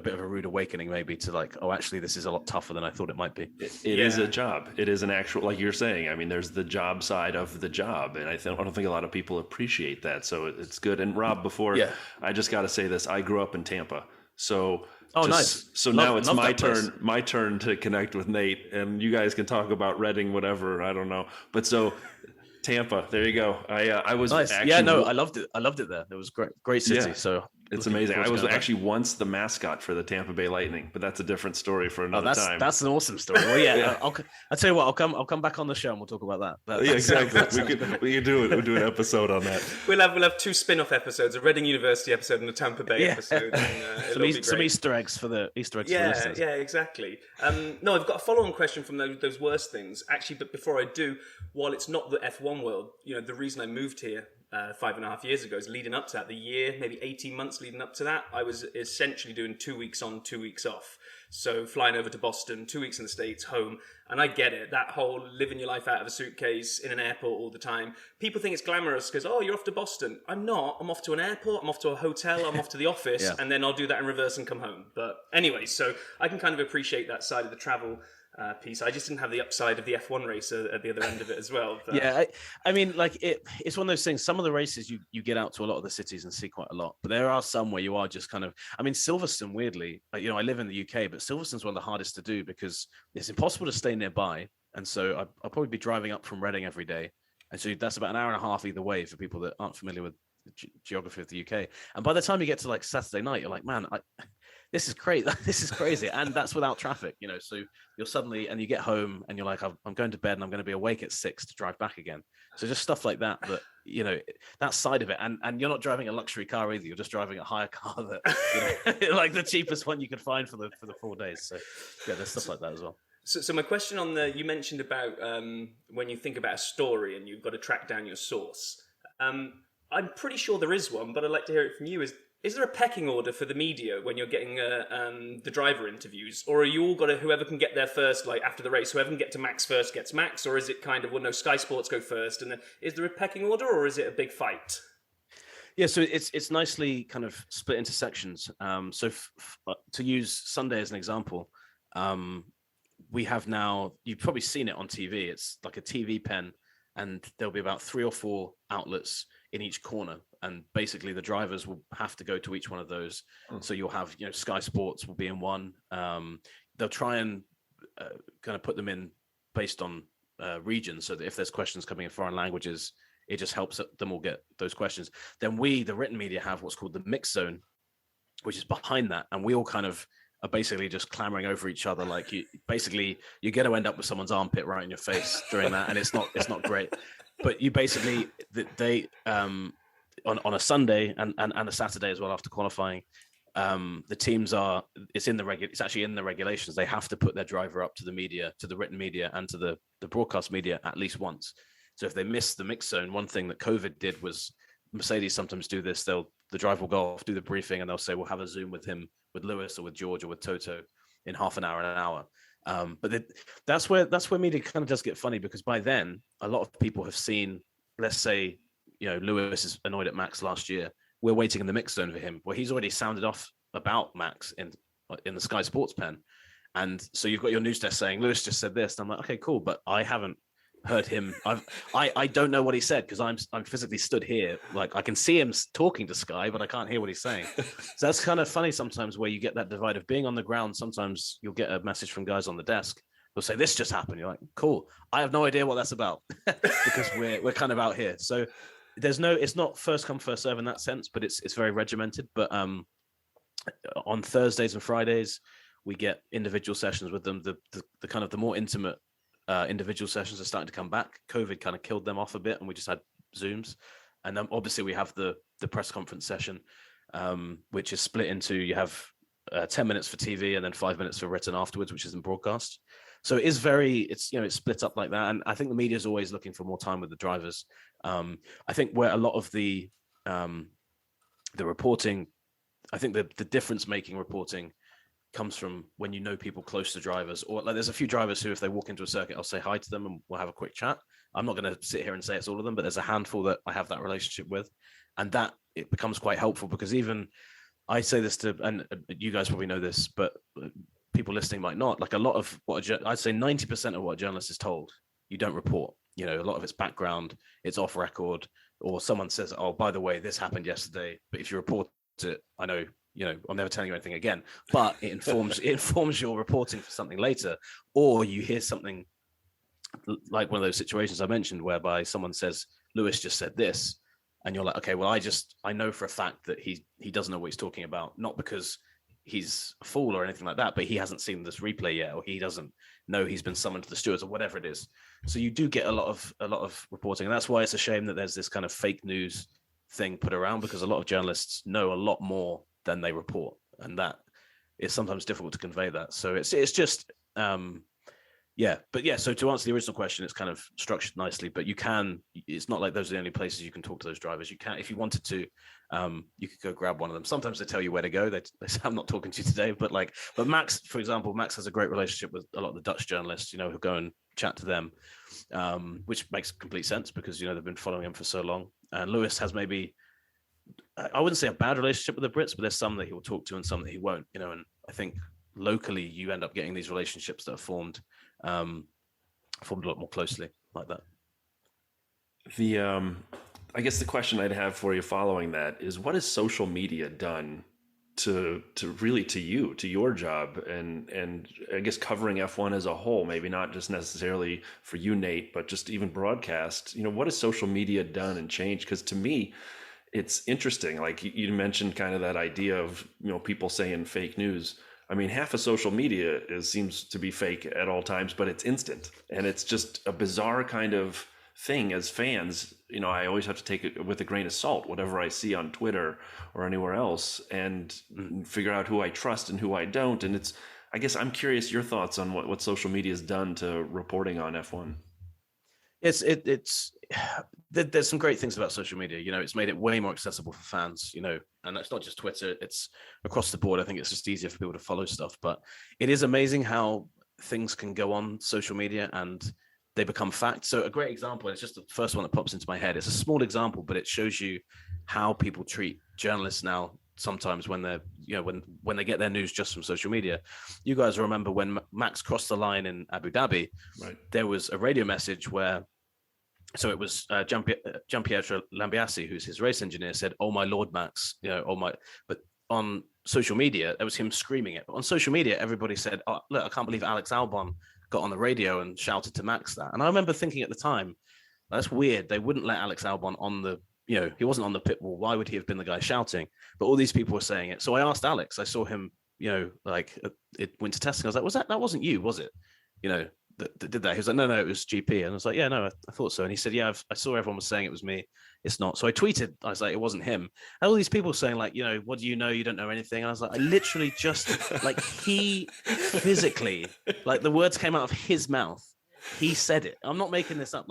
bit of a rude awakening, maybe, to like, oh, actually, this is a lot tougher than I thought it might be.
It is a job. It is an actual, like you're saying. There's the job side of the job, and I don't think a lot of people appreciate that. So it's good. And Rob, I just got to say this: I grew up in Tampa, so.
Nice.
So now it's my turn to connect with Nate, and you guys can talk about Reading, whatever. I don't know, but so. Tampa, there you go. I was
nice.
Actually,
I loved it there. It was great city. Yeah. So
it's amazing. I was actually once the mascot for the Tampa Bay Lightning, but that's a different story for another time.
That's an awesome story. Well, yeah, I'll tell you what. I'll come back on the show and we'll talk about that.
Yeah, exactly. we can do it. We'll do an episode on that.
We'll have 2 spin-off episodes: a Reading University episode and a Tampa Bay episode. And,
some Easter eggs for the listeners.
Yeah, exactly. No, I've got a follow-on question from those worst things actually. But before I do, while it's not the F1 world, the reason I moved here 5.5 years ago is leading up to that, the year, maybe 18 months leading up to that, I was essentially doing 2 weeks on, 2 weeks off. So flying over to Boston, 2 weeks in the States, home. And I get it, that whole living your life out of a suitcase in an airport all the time. People think it's glamorous because, oh, you're off to Boston. I'm not. I'm off to an airport, I'm off to a hotel, I'm off to the office, and then I'll do that in reverse and come home. But anyway, so I can kind of appreciate that side of the travel. piece. I just didn't have the upside of the F1 racer at the other end of it as well. But...
Yeah, I mean, like it's one of those things. Some of the races you get out to a lot of the cities and see quite a lot, but there are some where you are just kind of. I mean, Silverstone, weirdly, like, I live in the UK, but Silverstone's one of the hardest to do because it's impossible to stay nearby, and so I'll probably be driving up from Reading every day, and so that's about an hour and a half either way for people that aren't familiar with the geography of the UK. And by the time you get to like Saturday night, you're like, man, this is great. This is crazy. And that's without traffic, so you're suddenly, and you get home and you're like, I'm going to bed and I'm going to be awake at 6 to drive back again. So just stuff like that, that side of it. And you're not driving a luxury car either. You're just driving a hire car that, like the cheapest one you could find for the 4 days. So yeah, there's stuff like that as well.
So my question on you mentioned about when you think about a story and you've got to track down your source. I'm pretty sure there is one, but I'd like to hear it from you. Is there a pecking order for the media when you're getting the driver interviews? Or are you all got to, whoever can get there first, like after the race, whoever can get to Max first gets Max? Or is it kind of, well, no, Sky Sports go first? And then, is there a pecking order or is it a big fight?
Yeah, so it's nicely kind of split into sections. So to use Sunday as an example, we have now, you've probably seen it on TV. It's like a TV pen, and there'll be about 3 or 4 outlets in each corner, and basically the drivers will have to go to each one of those. So you'll have, Sky Sports will be in one. They'll try and kind of put them in based on region, so that if there's questions coming in foreign languages, it just helps them all get those questions. Then we, the written media, have what's called the mix zone, which is behind that, and we all kind of are basically just clamoring over each other. Like you're going to end up with someone's armpit right in your face during that, and it's not great. But you basically, they on a Sunday and a Saturday as well after qualifying, the teams it's actually in the regulations. They have to put their driver up to the media, to the written media, and to the broadcast media at least once. So if they miss the mix zone, one thing that COVID did was, Mercedes sometimes do this. The driver will go off, do the briefing, and they'll say, we'll have a Zoom with him, with Lewis or with George or with Toto in half an hour and an hour. But that's where media kind of does get funny, because by then a lot of people have seen, let's say, Lewis is annoyed at Max last year. We're waiting in the mix zone for him. Well, he's already sounded off about Max in the Sky Sports pen. And so you've got your news desk saying, Lewis just said this. And I'm like, okay, cool. But I haven't heard him. I don't know what he said, because I'm physically stood here. Like I can see him talking to Sky, but I can't hear what he's saying. So that's kind of funny sometimes, where you get that divide of being on the ground. Sometimes you'll get a message from guys on the desk. They'll say, this just happened. You're like, cool. I have no idea what that's about because we're kind of out here. So it's not first come, first serve in that sense, but it's very regimented. But on Thursdays and Fridays, we get individual sessions with them. The kind of the more intimate individual sessions are starting to come back. COVID kind of killed them off a bit, and we just had Zooms. And then obviously we have the press conference session, which is split into, you have 10 minutes for TV and then 5 minutes for written afterwards, which isn't broadcast. So it's split up like that. And I think the media is always looking for more time with the drivers. I think where a lot of the reporting, I think the difference making reporting comes from when people close to drivers, or like there's a few drivers who, if they walk into a circuit, I'll say hi to them and we'll have a quick chat. I'm not going to sit here and say it's all of them, but there's a handful that I have that relationship with, and that it becomes quite helpful, because even I say this to, and you guys probably know this, but people listening might not, like a lot of I'd say 90% of what a journalist is told, you don't report. A lot of it's background, it's off record, or someone says, oh, by the way, this happened yesterday, but if you report it, I know, I'm never telling you anything again, but it informs your reporting for something later. Or you hear something like one of those situations I mentioned, whereby someone says, Lewis just said this, and you're like, okay, well, I know for a fact that he doesn't know what he's talking about, not because he's a fool or anything like that, but he hasn't seen this replay yet, or he doesn't know he's been summoned to the stewards, or whatever it is. So you do get a lot of reporting, and that's why it's a shame that there's this kind of fake news thing put around, because a lot of journalists know a lot more than they report, and that is sometimes difficult to convey that. So it's just so to answer the original question, it's kind of structured nicely, but it's not like those are the only places you can talk to those drivers. You can, if you wanted to, you could go grab one of them. Sometimes they tell you where to go. They say, I'm not talking to you today, but Max, for example, Max has a great relationship with a lot of the Dutch journalists, who go and chat to them, which makes complete sense, because they've been following him for so long. And Lewis has maybe, I wouldn't say a bad relationship with the Brits, but there's some that he will talk to and some that he won't, and I think locally you end up getting these relationships that are formed a lot more closely like that.
The I guess the question I'd have for you following that is, what has social media done to really to you, to your job, and I guess covering F1 as a whole, maybe not just necessarily for you, Nate, but just even broadcast. What has social media done and changed? Because to me, it's interesting. Like you mentioned, kind of that idea of people saying fake news. I mean, half of social media seems to be fake at all times, but it's instant, and it's just a bizarre kind of thing. As fans, I always have to take it with a grain of salt, whatever I see on Twitter or anywhere else, and figure out who I trust and who I don't. And I guess I'm curious your thoughts on what social media has done to reporting on F1.
It's there's some great things about social media. It's made it way more accessible for fans. And it's not just Twitter; it's across the board. I think it's just easier for people to follow stuff. But it is amazing how things can go on social media and they become fact. So a great example, and it's just the first one that pops into my head. It's a small example, but it shows you how people treat journalists now. Sometimes when they're, when they get their news just from social media. You guys remember when Max crossed the line in Abu Dhabi,
right?
There was a radio message where, so it was Gianpietro Lambiasi, who's his race engineer, said, "Oh my Lord, Max," oh my. But on social media, it was him screaming it. But on social media, everybody said, "Oh, look, I can't believe Alex Albon got on the radio and shouted to Max that." And I remember thinking at the time, that's weird. They wouldn't let Alex Albon on the, he wasn't on the pit wall. Why would he have been the guy shouting? But all these people were saying it. So I asked Alex, I saw him, like it went to testing. I was like, that wasn't you, was it? That did that. He was like, no, it was GP. And I was like, yeah, no, I thought so. And he said, yeah, I saw everyone was saying it was me. It's not. So I tweeted, I was like, it wasn't him. And all these people saying like, what do you know? You don't know anything. And I was like, I literally just like he physically, like the words came out of his mouth. He said it. I'm not making this up.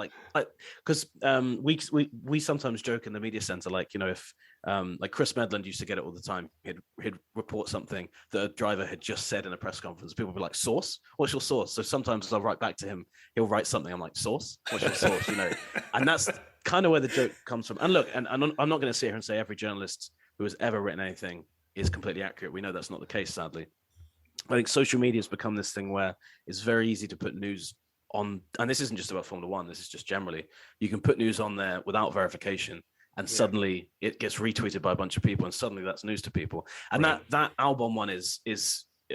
Because we sometimes joke in the media center, like, if like Chris Medland used to get it all the time. He'd report something that a driver had just said in a press conference. People would be like, "Source? What's your source?" So sometimes I'll write back to him. He'll write something. I'm like, "Source? What's your source?" And that's kind of where the joke comes from. And look, and I'm not going to sit here and say every journalist who has ever written anything is completely accurate. We know that's not the case, sadly. I think social media has become this thing where it's very easy to put news on, and this isn't just about Formula One, this is just generally, you can put news on there without verification, and suddenly it gets retweeted by a bunch of people, and suddenly that's news to people. And right. that Albon one is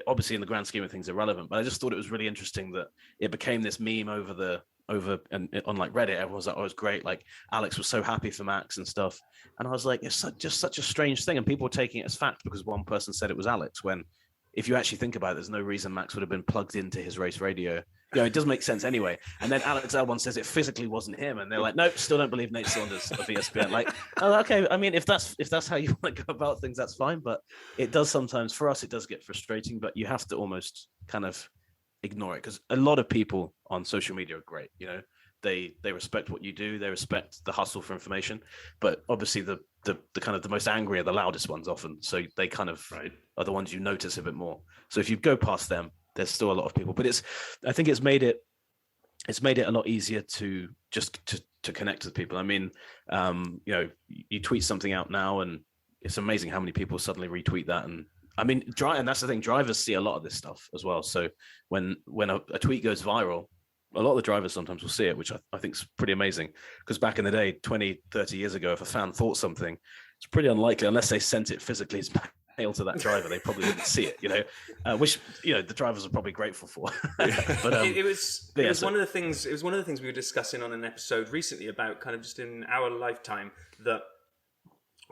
obviously in the grand scheme of things irrelevant, but I just thought it was really interesting that it became this meme over and on like Reddit. Everyone was like, "Oh, it was great, like Alex was so happy for Max and stuff," and I was like, it's just such a strange thing, and people were taking it as fact because one person said it was Alex, when if you actually think about it, there's no reason Max would have been plugged into his race radio. It doesn't make sense anyway. And then Alex Albon says it physically wasn't him, and they're like, "Nope, still don't believe Nate Saunders of ESPN." Like, oh, okay. I mean, if that's how you want to go about things, that's fine. But it does sometimes, for us, it does get frustrating. But you have to almost kind of ignore it, because a lot of people on social media are great. They respect what you do. They respect the hustle for information. But obviously, the kind of the most angry are the loudest ones often. So they kind of are the ones you notice a bit more. So if you go past them, there's still a lot of people. But I think it's made it a lot easier to just to connect with people. I mean, you tweet something out now, and it's amazing how many people suddenly retweet that. And I mean, and that's the thing, drivers see a lot of this stuff as well. So when a tweet goes viral, a lot of the drivers sometimes will see it, which I think is pretty amazing. Because back in the day, 20, 30 years ago, if a fan thought something, it's pretty unlikely, unless they sent it physically as mail to that driver, they probably wouldn't see it, which, the drivers are probably grateful for. But
it was one of the things we were discussing on an episode recently about kind of just in our lifetime, that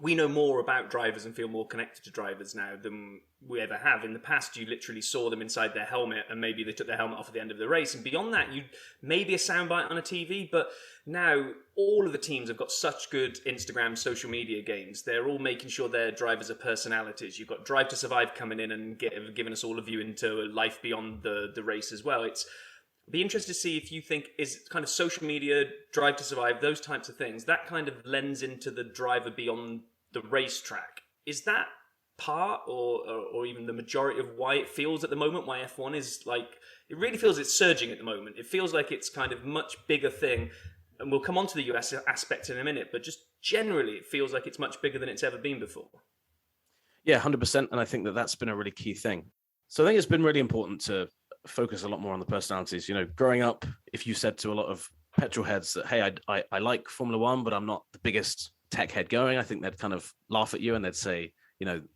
we know more about drivers and feel more connected to drivers now than we ever have. In the past, you literally saw them inside their helmet, and maybe they took their helmet off at the end of the race. And beyond that, you maybe a soundbite on a TV. But now all of the teams have got such good Instagram, social media games. They're all making sure their drivers are personalities. You've got Drive to Survive coming in and giving us all a view into life beyond the race as well. Be interested to see if you think is kind of social media, Drive to Survive, those types of things, that kind of lends into the driver beyond the racetrack. Is that part or even the majority of why it feels at the moment, why F1 is like, it really feels it's surging at the moment. It feels like it's kind of much bigger thing, and we'll come on to the US aspect in a minute, but just generally it feels like it's much bigger than it's ever been before.
Yeah, 100%. And I think that's been a really key thing. So I think it's been really important to focus a lot more on the personalities. Growing up, if you said to a lot of petrol heads that, hey, I like Formula One, but I'm not the biggest tech head going, I think they'd kind of laugh at you and they'd say,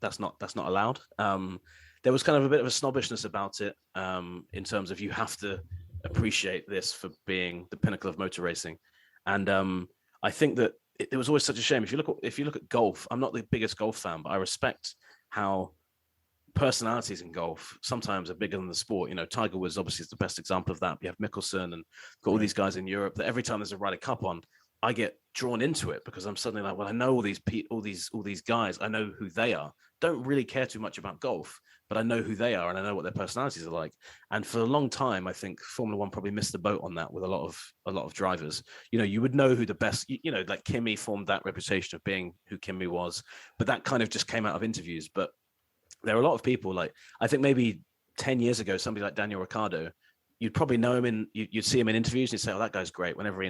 that's not allowed. There was kind of a bit of a snobbishness about it, in terms of you have to appreciate this for being the pinnacle of motor racing. And I think that it was always such a shame. If you look at golf, I'm not the biggest golf fan, but I respect how personalities in golf sometimes are bigger than the sport. Tiger Woods obviously is the best example of that. You have Mickelson and got all these guys in Europe that every time there's a Ryder Cup on, I get drawn into it because I'm suddenly like, well, I know all these guys. I know who they are. Don't really care too much about golf, but I know who they are and I know what their personalities are like. And for a long time, I think Formula One probably missed the boat on that with a lot of drivers. You would know who the best. Like Kimi formed that reputation of being who Kimi was, but that kind of just came out of interviews. But there are a lot of people, like I think maybe 10 years ago, somebody like Daniel Ricciardo, you'd probably know him you'd see him in interviews and you'd say, oh, that guy's great. Whenever he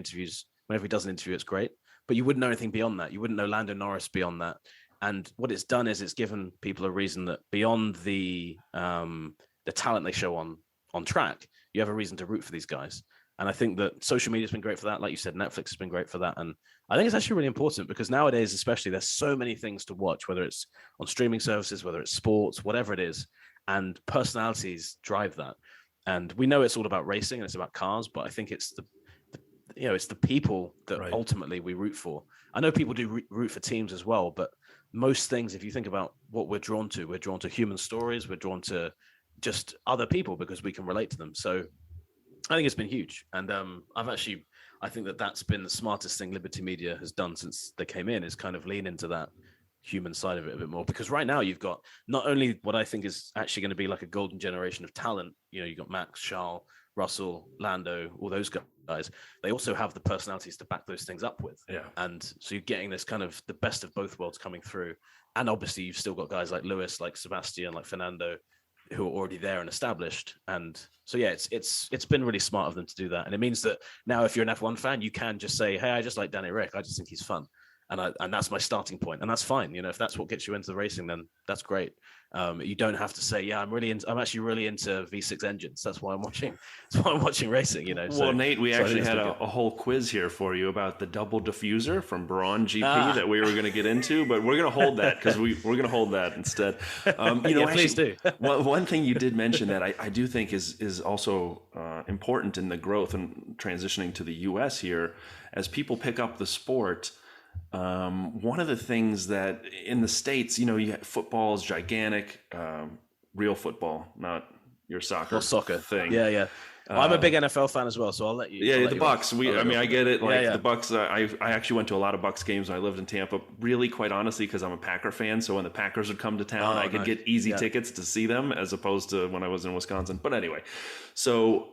does an interview, it's great. But you wouldn't know anything beyond that. You wouldn't know Lando Norris beyond that. And what it's done is it's given people a reason that beyond the talent they show on track, you have a reason to root for these guys. And I think that social media has been great for that. Like you said, Netflix has been great for that. And I think it's actually really important because nowadays, especially, there's so many things to watch, whether it's on streaming services, whether it's sports, whatever it is. And personalities drive that. And we know it's all about racing and it's about cars, but I think it's it's the people that ultimately we root for. I know people do root for teams as well, but most things, if you think about what we're drawn to human stories, we're drawn to just other people because we can relate to them. So I think it's been huge. And I think that's been the smartest thing Liberty Media has done since they came in, is kind of lean into that human side of it a bit more. Because right now you've got not only what I think is actually going to be like a golden generation of talent, you've got Max, Charles, Russell, Lando, all those guys. They also have the personalities to back those things up with.
Yeah.
And so you're getting this kind of the best of both worlds coming through. And obviously you've still got guys like Lewis, like Sebastian, like Fernando, who are already there and established. And so, yeah, it's been really smart of them to do that. And it means that now if you're an F1 fan, you can just say, hey, I just like Danny Rick. I just think he's fun. And that's my starting point. And that's fine. If that's what gets you into the racing, then that's great. You don't have to say, yeah, I'm actually really into V6 engines. That's why I'm watching racing,
Well,
So,
Nate, we actually had a whole quiz here for you about the double diffuser from Braun GP that we were going to get into, but we're going to hold that because we're going to hold that instead.
Please do.
one thing you did mention that I do think is also important in the growth and transitioning to the U.S. here, as people pick up the sport. One of the things that in the States, football is gigantic, real football, not your soccer thing.
Yeah. I'm a big NFL fan as well, so I'll let you.
Yeah, the Bucks. I get it. The Bucks. I actually went to a lot of Bucks games when I lived in Tampa. Really, quite honestly, because I'm a Packer fan. So when the Packers would come to town, I could get easy tickets to see them, as opposed to when I was in Wisconsin. But anyway, so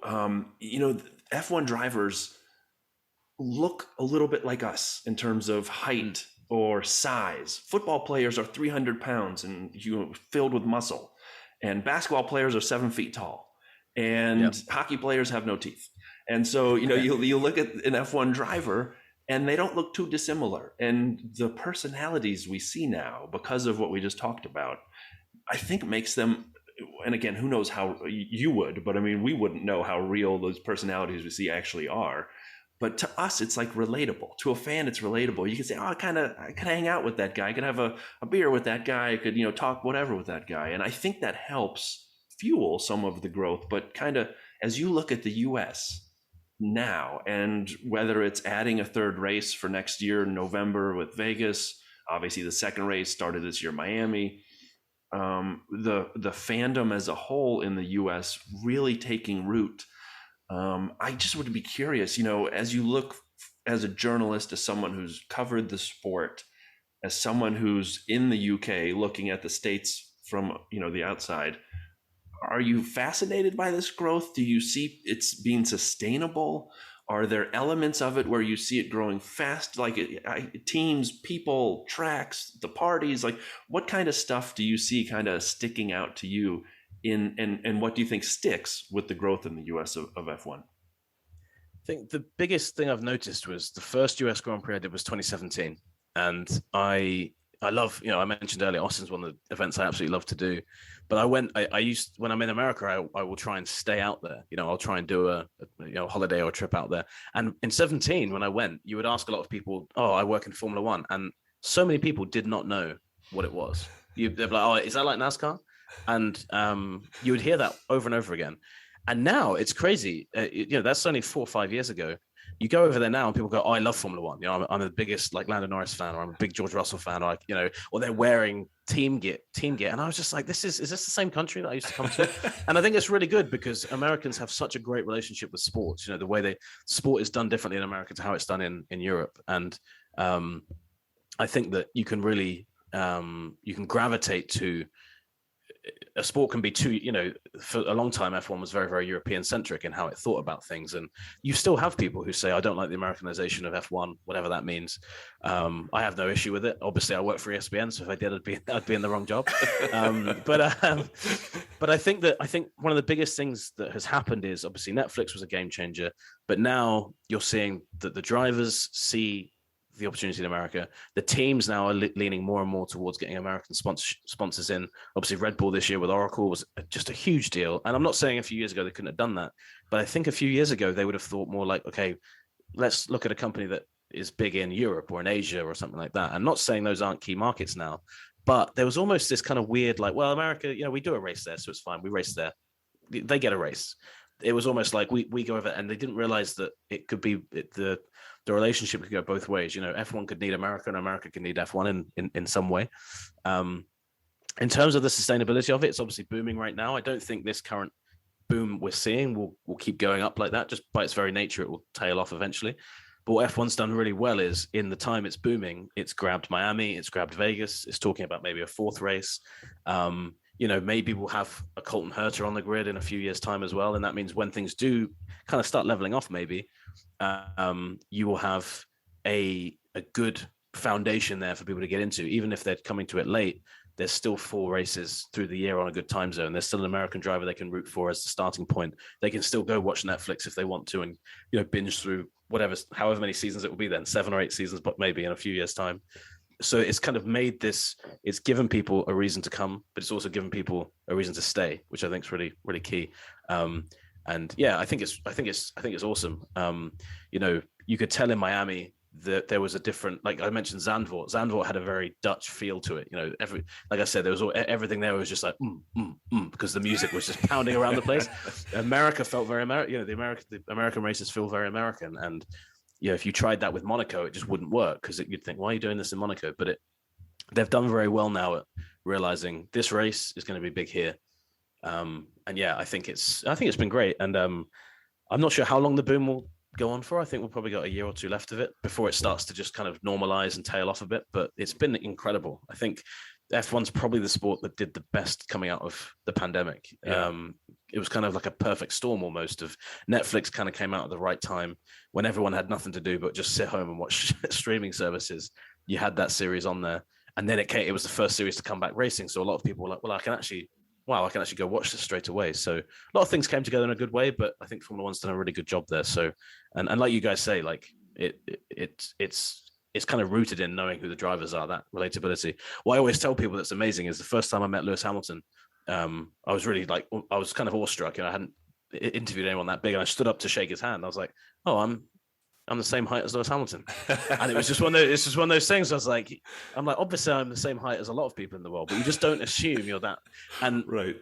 F1 drivers look a little bit like us in terms of height or size. Football players are 300 pounds and filled with muscle, and basketball players are 7 feet tall, and hockey players have no teeth. And so you look at an F1 driver and they don't look too dissimilar. And the personalities we see now, because of what we just talked about, I think makes them. And again, who knows how you would, but I mean, we wouldn't know how real those personalities we see actually are. But to us, it's like relatable. To a fan, it's relatable. You can say, I could hang out with that guy. I could have a beer with that guy. I could, talk whatever with that guy. And I think that helps fuel some of the growth. But kind of as you look at the U.S. now, and whether it's adding a third race for next year in November with Vegas, obviously the second race started this year, Miami, the fandom as a whole in the U.S. really taking root. I just would be curious, as you look as a journalist, as someone who's covered the sport, as someone who's in the UK looking at the States from, the outside, are you fascinated by this growth? Do you see it's being sustainable? Are there elements of it where you see it growing fast, like teams, people, tracks, the parties? Like, what kind of stuff do you see kind of sticking out to you and what do you think sticks with the growth in the US of F1?
I think the biggest thing I've noticed was the first US Grand Prix I did was 2017. And I I love, I mentioned earlier, Austin's one of the events I absolutely love to do. But I used, when I'm in America, I will try and stay out there. I'll try and do a holiday or a trip out there. And in 17, when I went, you would ask a lot of people, oh, I work in Formula One. And so many people did not know what it was. They'd be like, oh, is that like NASCAR? And you would hear that over and over again. And now it's crazy. That's only 4 or 5 years ago. You go over there now and people go, oh, I love Formula One. I'm the biggest like Lando Norris fan, or I'm a big George Russell fan, or or they're wearing team gear. And I was just like, is this the same country that I used to come to? And I think it's really good because Americans have such a great relationship with sports. The way sport is done differently in America to how it's done in Europe. And I think that you can really, you can gravitate to a sport can be too, for a long time, F1 was very, very European centric in how it thought about things. And you still have people who say, I don't like the Americanization of F1, whatever that means. I have no issue with it. Obviously, I work for ESPN, so if I did, I'd be in the wrong job. But I think one of the biggest things that has happened is obviously Netflix was a game changer, but now you're seeing that the drivers see the opportunity in America. The teams now are leaning more and more towards getting American sponsors in. Obviously, Red Bull this year with Oracle was just a huge deal. And I'm not saying a few years ago they couldn't have done that, but I think a few years ago they would have thought more like, okay, let's look at a company that is big in Europe or in Asia or something like that. I'm not saying those aren't key markets now, but there was almost this kind of weird, like, well, America, we do a race there, so it's fine. We race there. They get a race. It was almost like we go over, and they didn't realize that it could be the relationship could go both ways. F1 could need America and America could need F1 in some way. In terms of the sustainability of it, it's obviously booming right now. I don't think this current boom we're seeing will keep going up like that. Just by its very nature, it will tail off eventually. But what F1's done really well is in the time it's booming, it's grabbed Miami, it's grabbed Vegas, it's talking about maybe a fourth race. Maybe we'll have a Colton Herta on the grid in a few years' time as well. And that means when things do kind of start leveling off, maybe you will have a good foundation there for people to get into. Even if they're coming to it late, there's still 4 races through the year on a good time zone. There's still an American driver they can root for as the starting point. They can still go watch Netflix if they want to and, binge through however many seasons it will be then, 7 or 8 seasons, but maybe in a few years' time. So it's kind of made this, it's given people a reason to come, but it's also given people a reason to stay, which I think is really, really key. And yeah, I think it's awesome. You could tell in Miami that there was a different, like I mentioned, Zandvoort had a very Dutch feel to it. Like I said, there was everything there was just like because the music was just pounding around the place. America felt very American. The American races feel very American, and if you tried that with Monaco, it just wouldn't work because you'd think, why are you doing this in Monaco? But they've done very well now at realizing this race is going to be big here. And yeah, I think it's been great. And I'm not sure how long the boom will go on for. I think we've probably got a year or 2 left of it before it starts to just kind of normalize and tail off a bit. But it's been incredible. I think F1's probably the sport that did the best coming out of the pandemic. Yeah. It was kind of like a perfect storm almost of Netflix kind of came out at the right time when everyone had nothing to do but just sit home and watch streaming services. You had that series on there. And then it was the first series to come back racing. So a lot of people were like, well, I can actually go watch this straight away. So a lot of things came together in a good way, but I think Formula One's done a really good job there. So, and like you guys say, like it's kind of rooted in knowing who the drivers are, that relatability. What I always tell people that's amazing is the first time I met Lewis Hamilton, I was really I was kind of awestruck, and I hadn't interviewed anyone that big, and I stood up to shake his hand. I was like, oh, I'm the same height as Lewis Hamilton. And it was just one of those things. I was like, obviously I'm the same height as a lot of people in the world, but you just don't assume you're that. And
right.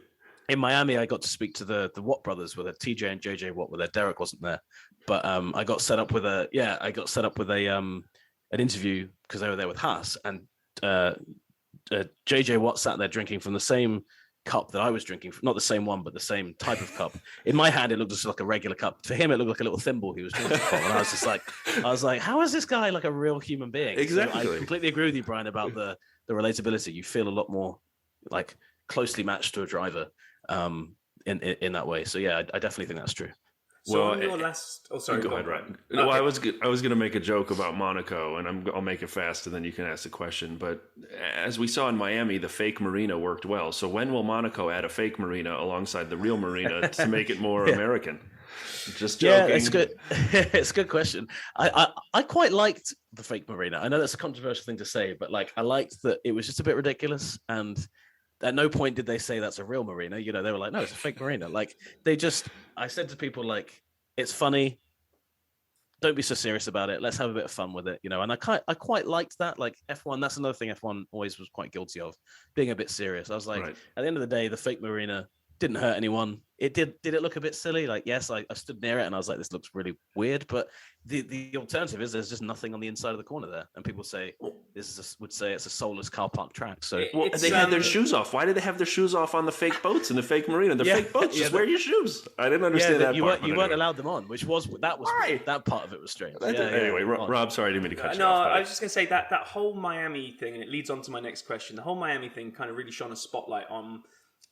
In Miami, I got to speak to the Watt brothers with TJ and JJ Watt were there. Derek wasn't there, but I got set up with an interview because they were there with Haas, and JJ Watt sat there drinking from the same cup that I was drinking, not the same one, but the same type of cup. In my hand, it looked just like a regular cup. For him, it looked like a little thimble he was drinking from. And I was like, how is this guy like a real human being?
Exactly.
So I completely agree with you, Brian, about the relatability. You feel a lot more like closely matched to a driver in that way. So yeah, I definitely think that's true.
So on your last... Oh, sorry.
Go ahead, Ryan. No, I was going to make a joke about Monaco, and I'll make it fast, and then you can ask the question. But as we saw in Miami, the fake marina worked well. So when will Monaco add a fake marina alongside the real marina to make it more American? Just joking.
Yeah, it's good. It's a good question. I quite liked the fake marina. I know that's a controversial thing to say, but like I liked that it was just a bit ridiculous, and at no point did they say that's a real marina. You know, they were like, no, it's a fake marina. Like they just, I said to people like, it's funny. Don't be so serious about it. Let's have a bit of fun with it, you know. And I quite liked that. Like F1, that's another thing F1 always was quite guilty of, being a bit serious. I was like,
Right.
at the end of the day, the fake marina didn't hurt anyone. It did. Did it look a bit silly? Like, yes, I stood near it and I was like, this looks really weird. But the alternative is there's just nothing on the inside of the corner there, and people say would say it's a soulless car park track. So
Well,
It's,
they had their shoes off. Why did they have their shoes off on the fake boats in the fake marina? The
Yeah,
fake boats, just
yeah,
wear your shoes. I didn't understand that
you
part.
weren't allowed them on, which was
Why?
that part of it was strange.
Anyway,
odd.
Rob, sorry, I didn't mean to cut you
No,
off.
I was just going to say that whole Miami thing, and it leads on to my next question. The whole Miami thing kind of really shone a spotlight on,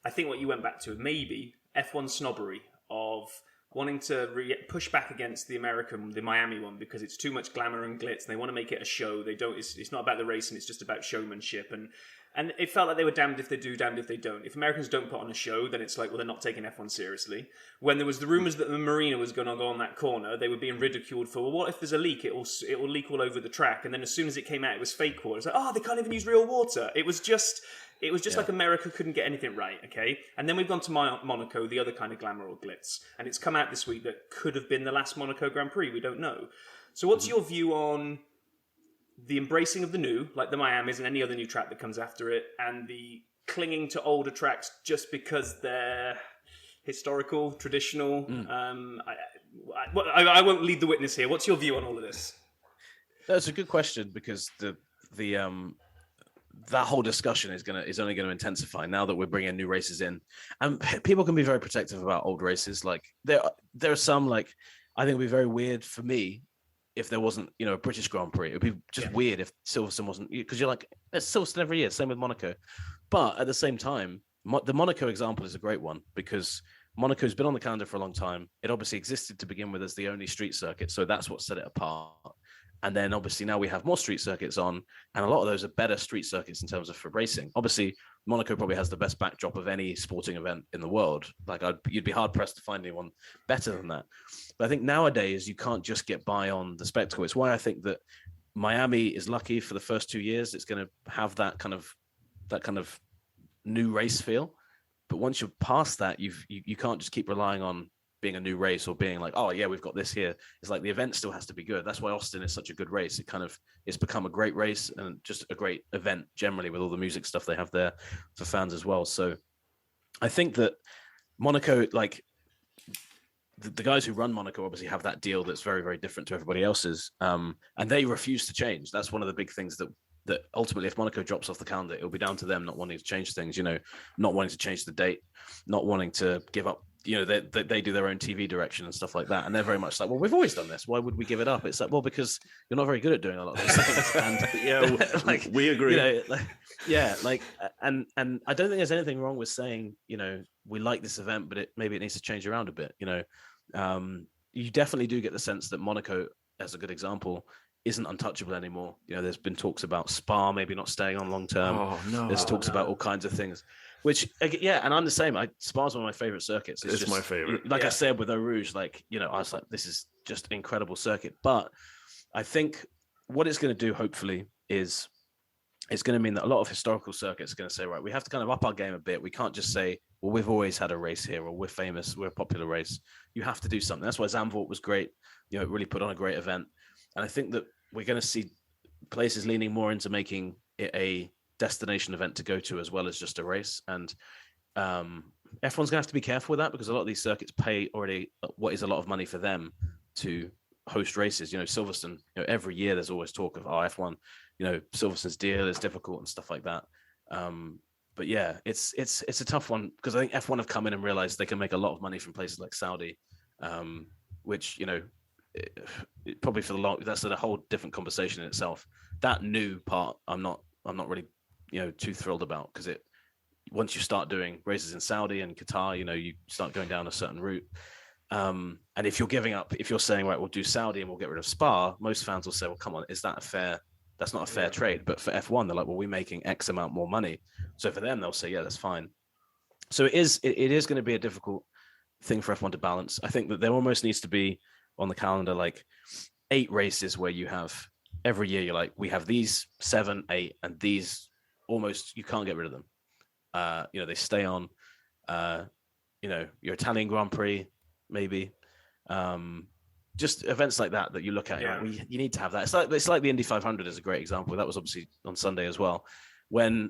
I think, what you went back to, maybe F1 snobbery of wanting to push back against the Miami one, because it's too much glamour and glitz, and they want to make it a show. They don't. It's not about the racing. It's just about showmanship, and it felt like they were damned if they do, damned if they don't. If Americans don't put on a show, then it's like, well, they're not taking F1 seriously. When there was the rumours that the marina was going to go on that corner, they were being ridiculed for, well, what if there's a leak? It will leak all over the track. And then as soon as it came out, it was fake water. It's like, oh, they can't even use real water. It was just like America couldn't get anything right, okay? And then we've gone to Monaco, the other kind of glamour or glitz. And it's come out this week that could have been the last Monaco Grand Prix. We don't know. So what's your view on the embracing of the new, like the Miamis and any other new track that comes after it, and the clinging to older tracks just because they're historical, traditional? I won't lead the witness here. What's your view on all of this?
That's a good question, because the that whole discussion is only going to intensify now that we're bringing new races in, and people can be very protective about old races. Like there are some, like, I think it'd be very weird for me if there wasn't, you know, a British Grand Prix. It would be just weird if Silverstone wasn't, because you're like, it's Silverstone every year. Same with Monaco, but at the same time, the Monaco example is a great one, because Monaco's been on the calendar for a long time. It obviously existed to begin with as the only street circuit, so that's what set it apart. And then obviously now we have more street circuits on, and a lot of those are better street circuits in terms of for racing. Obviously, Monaco probably has the best backdrop of any sporting event in the world. Like you'd be hard pressed to find anyone better than that. But I think nowadays you can't just get by on the spectacle. It's why I think that Miami is lucky for the first 2 years. It's going to have that kind of new race feel. But once you're past that, you can't just keep relying on being a new race or being like, oh yeah, we've got this here. It's like the event still has to be good. That's why Austin is such a good race. It's become a great race and just a great event generally, with all the music stuff they have there for fans as well. So I think that Monaco, like the guys who run Monaco obviously have that deal that's very, very different to everybody else's. And they refuse to change. That's one of the big things that ultimately, if Monaco drops off the calendar, it'll be down to them not wanting to change things, you know, not wanting to change the date, not wanting to give up. You know, they do their own TV direction and stuff like that, and they're very much like, well, we've always done this. Why would we give it up? It's like, well, because you're not very good at doing a lot of those things. And
Yeah, like, we agree.
You know, and I don't think there's anything wrong with saying, you know, we like this event, but maybe it needs to change around a bit. You know, you definitely do get the sense that Monaco, as a good example, isn't untouchable anymore. You know, there's been talks about Spa maybe not staying on long term.
Oh no,
there's talks about all kinds of things. Which, yeah, and I'm the same. Spa's one of my favorite circuits.
It's my favorite.
Like I said with Eau Rouge, like, you know, I was like, this is just an incredible circuit. But I think what it's going to do, hopefully, is it's going to mean that a lot of historical circuits are going to say, right, we have to kind of up our game a bit. We can't just say, well, we've always had a race here, or we're famous, we're a popular race. You have to do something. That's why Zandvoort was great. You know, it really put on a great event. And I think that we're going to see places leaning more into making it a destination event to go to as well as just a race. And F1's gonna have to be careful with that, because a lot of these circuits pay already what is a lot of money for them to host races. You know, Silverstone, you know, every year there's always talk of F1, you know, Silverstone's deal is difficult and stuff like that. But yeah, it's a tough one, because I think F1 have come in and realized they can make a lot of money from places like Saudi, which, you know, probably for the long, that's a whole different conversation in itself. That new part, I'm not really, you know, too thrilled about, because once you start doing races in Saudi and Qatar, you know, you start going down a certain route. And if you're saying, right, we'll do Saudi and we'll get rid of Spa, most fans will say, well, come on, is that that's not a fair trade. But for F1, they're like, well, we're making X amount more money. So for them, they'll say, yeah, that's fine. So it is going to be a difficult thing for F1 to balance. I think that there almost needs to be on the calendar like 8 races where you have every year. You're like, we have these 7, 8, and these almost you can't get rid of them. They stay on. Your Italian Grand Prix, maybe. Just events like that you look at.
Yeah.
Like, you need to have that. It's like the Indy 500 is a great example. That was obviously on Sunday as well. When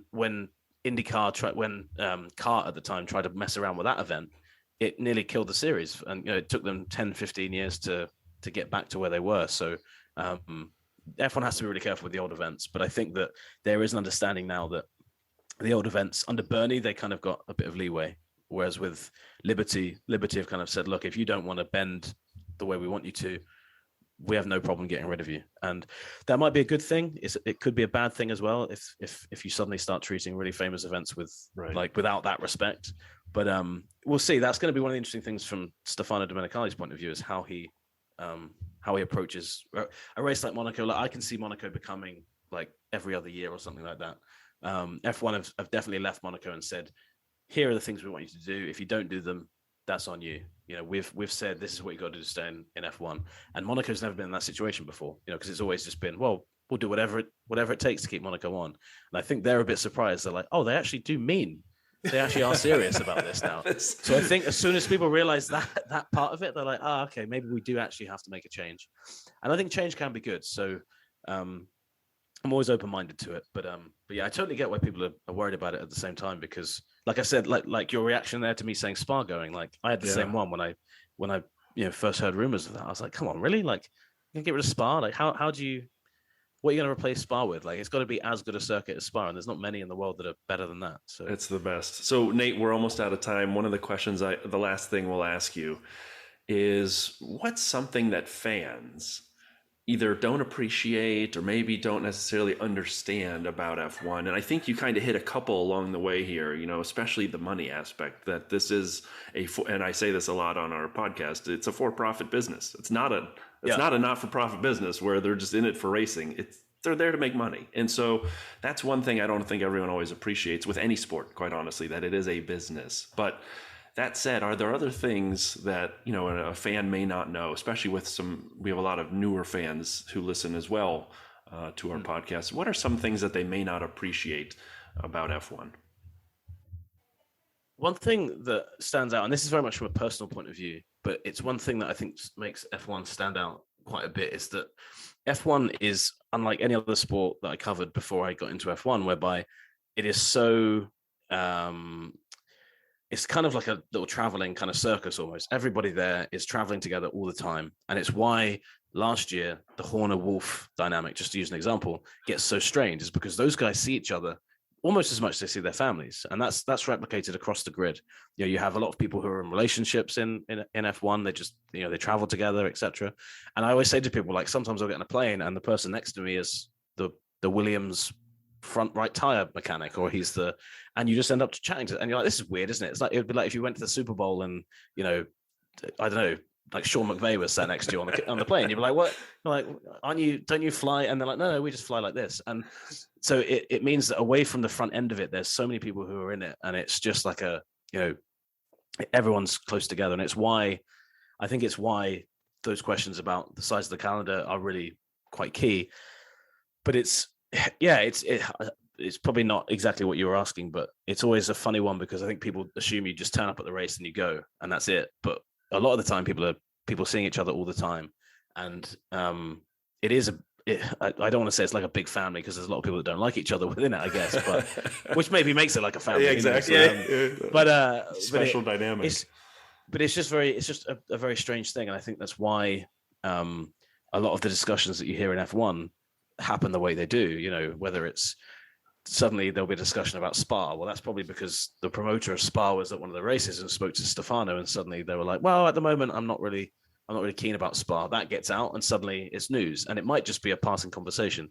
IndyCar Kart at the time tried to mess around with that event, it nearly killed the series, and it took them 10, 15 years to get back to where they were. So F1 has to be really careful with the old events. But I think that there is an understanding now that the old events under Bernie, they kind of got a bit of leeway. Whereas with Liberty have kind of said, look, if you don't want to bend the way we want you to, we have no problem getting rid of you. And that might be a good thing. It could be a bad thing as well if you suddenly start treating really famous events with like without that respect. But we'll see. That's going to be one of the interesting things from Stefano Domenicali's point of view is how he approaches a race like Monaco. Like I can see Monaco becoming like every other year or something like that. F1 have definitely left Monaco and said, here are the things we want you to do. If you don't do them, that's on you. We've said this is what you got to do to stay in F1. And Monaco's never been in that situation before, because it's always just been, well, we'll do whatever it takes to keep Monaco on. And I think they're a bit surprised. They're like, oh, they actually do mean, they actually are serious about this now. So I think as soon as people realize that part of it, they're like, okay, maybe we do actually have to make a change. And I think change can be good. So I'm always open-minded to it, but yeah, I totally get why people are worried about it at the same time, because like I said, like your reaction there to me saying Spa going, like I had the same one when I first heard rumors of that. I was like, come on, really? Like you can get rid of Spa? Like what are you going to replace Spa with? Like it's got to be as good a circuit as Spa, and there's not many in the world that are better than that. So
it's the best. So Nate, we're almost out of time. One of the questions the last thing we'll ask you is, what's something that fans either don't appreciate or maybe don't necessarily understand about F1? And I think you kind of hit a couple along the way here, especially the money aspect, that this is and I say this a lot on our podcast, it's a for-profit business. It's not a not-for-profit business where they're just in it for racing. They're there to make money. And so that's one thing I don't think everyone always appreciates with any sport, quite honestly, that it is a business. But that said, are there other things that, a fan may not know, especially we have a lot of newer fans who listen as well to our podcast. What are some things that they may not appreciate about F1?
One thing that stands out, and this is very much from a personal point of view, but it's one thing that I think makes F1 stand out quite a bit, is that F1 is unlike any other sport that I covered before I got into F1, whereby it is so... it's kind of like a little traveling kind of circus almost. Everybody there is traveling together all the time. And it's why last year, the Horner-Wolf dynamic, just to use an example, gets so strained, is because those guys see each other almost as much as they see their families. And that's replicated across the grid. You have a lot of people who are in relationships in F1. They just, they travel together, etc. And I always say to people, like, sometimes I'll get in a plane and the person next to me is the Williams front right tire mechanic, or and you just end up chatting to, and you're like, this is weird, isn't it? It would be like if you went to the Super Bowl and I don't know, like Sean McVay was sat next to you on the plane. You'd be like, what? You're like, don't you fly? And they're like, no, we just fly like this. And so it means that away from the front end of it, there's so many people who are in it, and it's just like everyone's close together. And I think it's why those questions about the size of the calendar are really quite key. But it's probably not exactly what you were asking, but it's always a funny one, because I think people assume you just turn up at the race and you go, and that's it. But a lot of the time, people seeing each other all the time, and it is I don't want to say it's like a big family, because there's a lot of people that don't like each other within it, I guess, but which maybe makes it like a family.
Yeah, exactly. Special dynamic.
It's just a very strange thing, and I think that's why a lot of the discussions that you hear in F1 happen the way they do. Whether it's suddenly there'll be a discussion about Spa. Well, that's probably because the promoter of Spa was at one of the races and spoke to Stefano, and suddenly they were like, well, at the moment I'm not really keen about Spa. That gets out and suddenly it's news, and it might just be a passing conversation.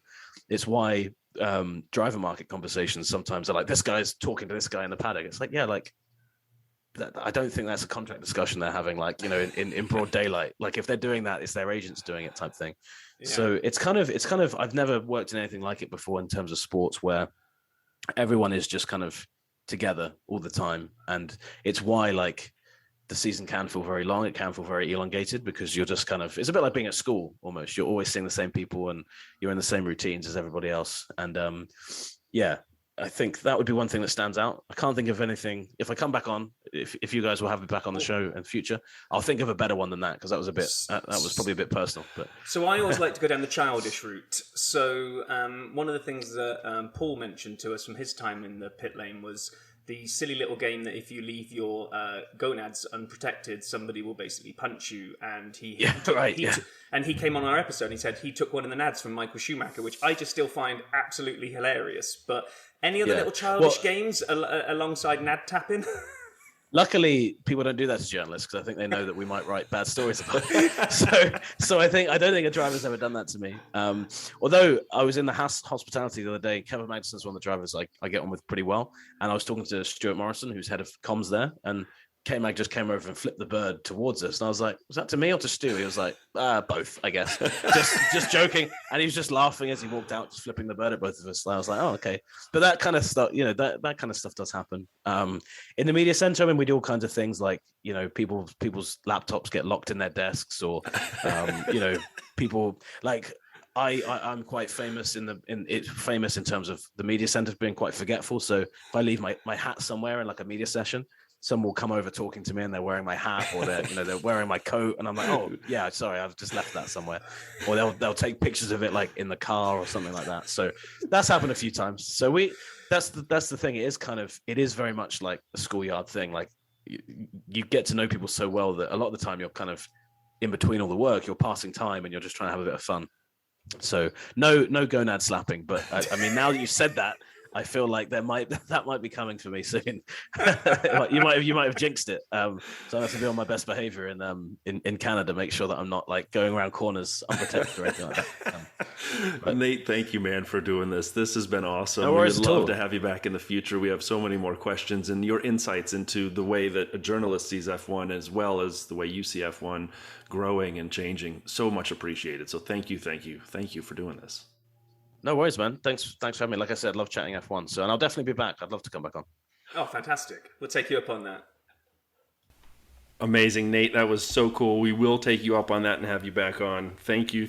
It's why driver market conversations sometimes are like, this guy's talking to this guy in the paddock. It's like, yeah, like I don't think that's a contract discussion they're having, like, in broad daylight. Like if they're doing that, it's their agents doing it type thing. Yeah. So it's kind of I've never worked in anything like it before in terms of sports, where everyone is just kind of together all the time. And it's why, like, the season can feel very long. It can feel very elongated because you're just kind of, it's a bit like being at school almost. You're always seeing the same people and you're in the same routines as everybody else. And yeah, I think that would be one thing that stands out. I can't think of anything. If I come back on, if you guys will have me back on the show in the future, I'll think of a better one than that, because that was a bit, that was probably a bit personal. But
So I always like to go down the childish route. So one of the things that Paul mentioned to us from his time in the pit lane was the silly little game that if you leave your gonads unprotected, somebody will basically punch you. And he came on our episode and he said he took one of the nads from Michael Schumacher, which I just still find absolutely hilarious. But any other little childish games alongside nad tapping?
Luckily, people don't do that to journalists, because I think they know that we might write bad stories about it. So I don't think a driver's ever done that to me. Although I was in the hospitality the other day, Kevin Magnuson's one of the drivers I get on with pretty well, and I was talking to Stuart Morrison, who's head of comms there, and K-Mag just came over and flipped the bird towards us. And I was like, was that to me or to Stu? He was like, both, I guess. just joking. And he was just laughing as he walked out, just flipping the bird at both of us. And I was like, oh, okay. But that kind of stuff, that kind of stuff does happen. In the media center, I mean, we do all kinds of things like, people's laptops get locked in their desks, or, people like, I'm quite famous famous in terms of the media center being quite forgetful. So if I leave my hat somewhere in like a media session, someone will come over talking to me and they're wearing my hat, or they're wearing my coat, and I'm like, oh yeah, sorry, I've just left that somewhere. Or they'll take pictures of it like in the car or something like that. So that's happened a few times. So that's the thing. It is very much like a schoolyard thing. Like you get to know people so well that a lot of the time you're kind of in between all the work, you're passing time and you're just trying to have a bit of fun. So no gonad slapping, but I mean, now that you've said that, I feel like that might be coming for me soon. you might have jinxed it. So I have to be on my best behavior in Canada, make sure that I'm not like going around corners unprotected or anything like that.
Nate, thank you, man, for doing this. This has been awesome.
No worries
We'd
at all.
love to have you back in the future. We have so many more questions, and your insights into the way that a journalist sees F1, as well as the way you see F1 growing and changing, so much appreciated. So thank you for doing this.
No worries, man. Thanks for having me. Like I said, love chatting F1. So, and I'll definitely be back. I'd love to come back on.
Oh, fantastic. We'll take you up on that.
Amazing, Nate. That was so cool. We will take you up on that and have you back on. Thank you.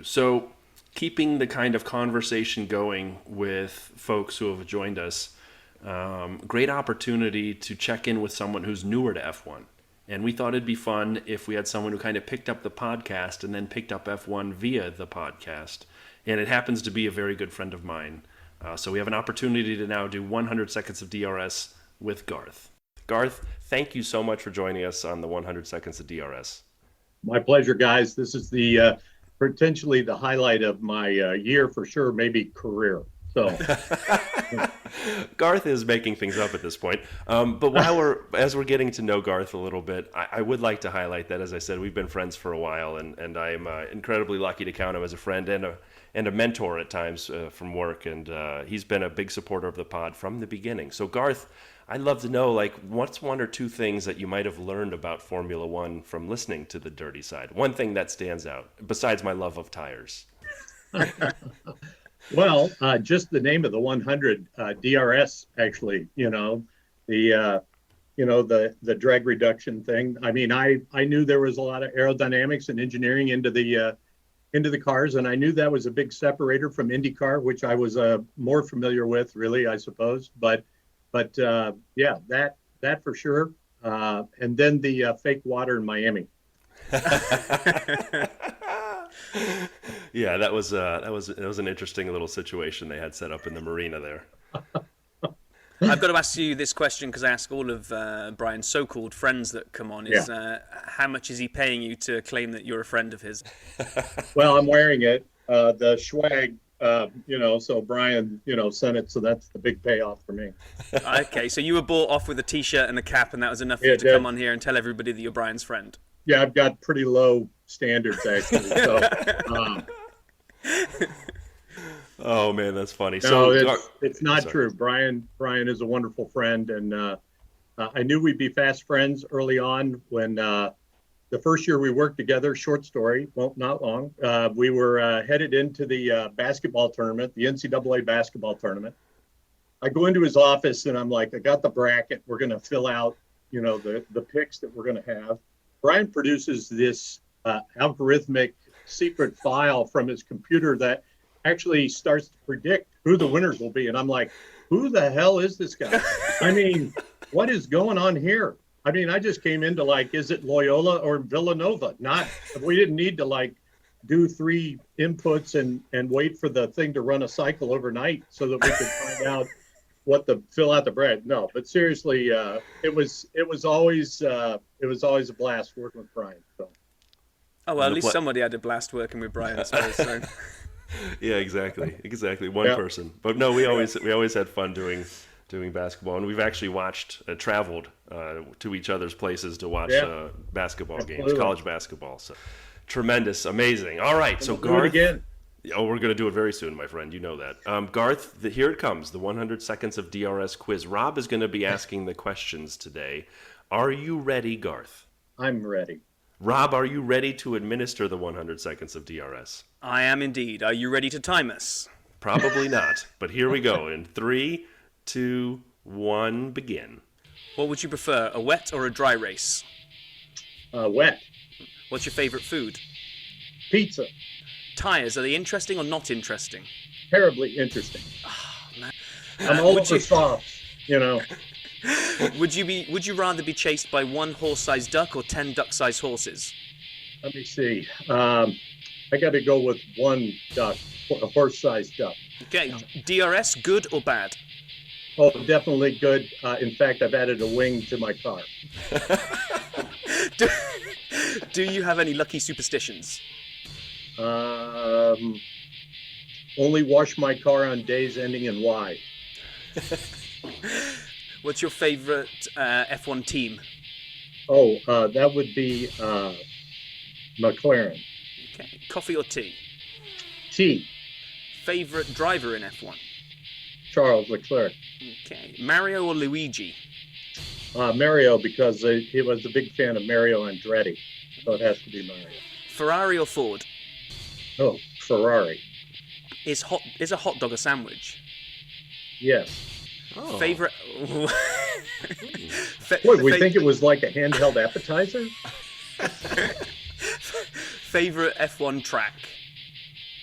So, keeping the kind of conversation going with folks who have joined us, great opportunity to check in with someone who's newer to F1. And we thought it'd be fun if we had someone who kind of picked up the podcast and then picked up F1 via the podcast. And it happens to be a very good friend of mine. So we have an opportunity to now do 100 Seconds of DRS with Garth. Garth, thank you so much for joining us on the 100 Seconds of DRS.
My pleasure, guys. This is the potentially the highlight of my year for sure, maybe career. So
Garth is making things up at this point. But as we're getting to know Garth a little bit, I would like to highlight that, as I said, we've been friends for a while, and I'm incredibly lucky to count him as a friend and a mentor at times from work, and he's been a big supporter of the pod from the beginning. So Garth, I'd love to know, like, what's one or two things that you might have learned about Formula One from listening to the dirty side? One thing that stands out, besides my love of tires.
Well, just the name of the 100 DRS, actually, the drag reduction thing. I mean, I knew there was a lot of aerodynamics and engineering into the cars, and I knew that was a big separator from IndyCar, which I was more familiar with, really, I suppose. But yeah, that for sure. And then the fake water in Miami.
Yeah, that was an interesting little situation they had set up in the marina there.
I've got to ask you this question because I ask all of Brian's so-called friends that come on: is how much is he paying you to claim that you're a friend of his?
Well, I'm wearing it, the swag, so Brian, sent it, so that's the big payoff for me.
Okay, so you were bought off with a T-shirt and a cap, and that was enough for you to come on here and tell everybody that you're Brian's friend.
Yeah, I've got pretty low standards, actually. So,
oh man, that's funny.
No, it's not true. Brian is a wonderful friend, and I knew we'd be fast friends early on when the first year we worked together. Short story, well, not long. We were headed into the basketball tournament, the NCAA basketball tournament. I go into his office and I'm like, I got the bracket. We're going to fill out the picks that we're going to have. Brian produces this algorithmic secret file from his computer that actually starts to predict who the winners will be. And I'm like, who the hell is this guy? I mean, what is going on here? I mean, I just came into like, is it Loyola or Villanova? We didn't need to do 3 inputs and wait for the thing to run a cycle overnight so that we could find out fill out the bread. No, but seriously, it was always a blast working with Brian. So.
Oh well, at least somebody had a blast working with Brian, I suppose. So.
Yeah, exactly. One person, but no, we always had fun doing basketball, and we've actually traveled to each other's places to watch basketball games, college basketball. So tremendous, amazing. All right, so Garth.
Do it again.
Oh, we're going to do it very soon, my friend. You know that. Garth, here it comes, the 100 seconds of DRS quiz. Rob is going to be asking the questions today. Are you ready, Garth?
I'm ready.
Rob, are you ready to administer the 100 seconds of DRS?
I am indeed. Are you ready to time us?
Probably not, but here we go. In 3, 2, 1, begin.
What would you prefer, a wet or a dry race?
Wet.
What's your favourite food?
Pizza.
Tyres, are they interesting or not interesting?
Terribly interesting.
Oh, man.
I'm old for softs,
Would you rather be chased by 1 horse-sized duck or 10 duck-sized horses?
Let me see. I got to go with 1 duck, a horse-sized duck.
Okay, DRS, good or bad?
Oh, definitely good. In fact, I've added a wing to my car.
Do you have any lucky superstitions?
Only wash my car on days ending in Y.
What's your favourite F1 team?
Oh, that would be McLaren.
Okay. Coffee or tea?
T.
Favourite driver in F1?
Charles Leclerc.
Okay. Mario or Luigi?
Mario, because he was a big fan of Mario Andretti, so it has to be Mario.
Ferrari or Ford?
Oh, Ferrari.
Is a hot dog a sandwich?
Yes.
Oh.
Favorite.
What, we think it was like a handheld appetizer?
Favorite F1 track?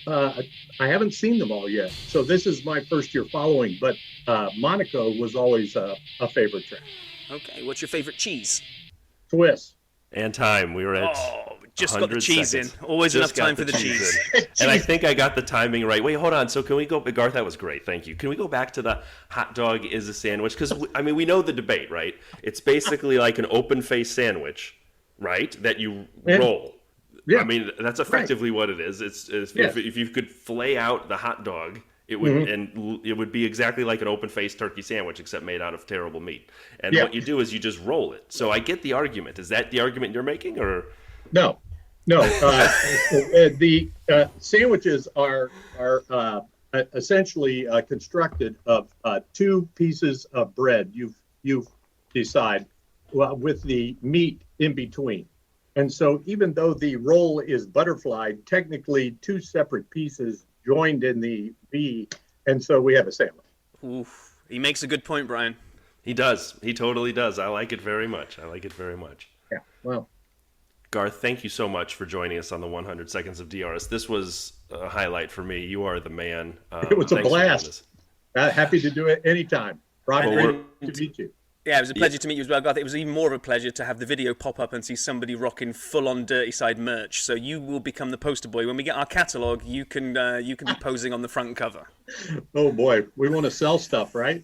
I haven't seen them all yet, so this is my first year following, but Monaco was always a favorite track.
Okay, what's your favorite cheese?
Swiss.
And time. We were at
just got the cheese
seconds.
in. Always
Just
enough time
got
for the cheese.
And I think I got the timing right. Wait, hold on. So can we go, Garth, that was great. Thank you. Can we go back to the hot dog is a sandwich? Because, we know the debate, right? It's basically like an open-faced sandwich, right, that you roll.
Yeah.
I mean, that's effectively what it is. It's if you could flay out the hot dog, it would and it would be exactly like an open-faced turkey sandwich, except made out of terrible meat. And what you do is you just roll it. So I get the argument. Is that the argument you're making, or
no? The sandwiches are essentially constructed of 2 pieces of bread. You decide with the meat in between. And so even though the roll is butterflied, technically 2 separate pieces joined in the V, and so we have a sandwich.
Oof. He makes a good point, Brian.
He does. He totally does. I like it very much.
Yeah, well.
Garth, thank you so much for joining us on the 100 Seconds of DRS. This was a highlight for me. You are the man.
It was a blast. Happy to do it anytime. Rob, great to meet you.
Yeah, it was a pleasure to meet you as well, Garth. It was even more of a pleasure to have the video pop up and see somebody rocking full-on Dirty Side merch. So you will become the poster boy. When we get our catalogue, you can be posing on the front cover.
Oh, boy. We want to sell stuff, right?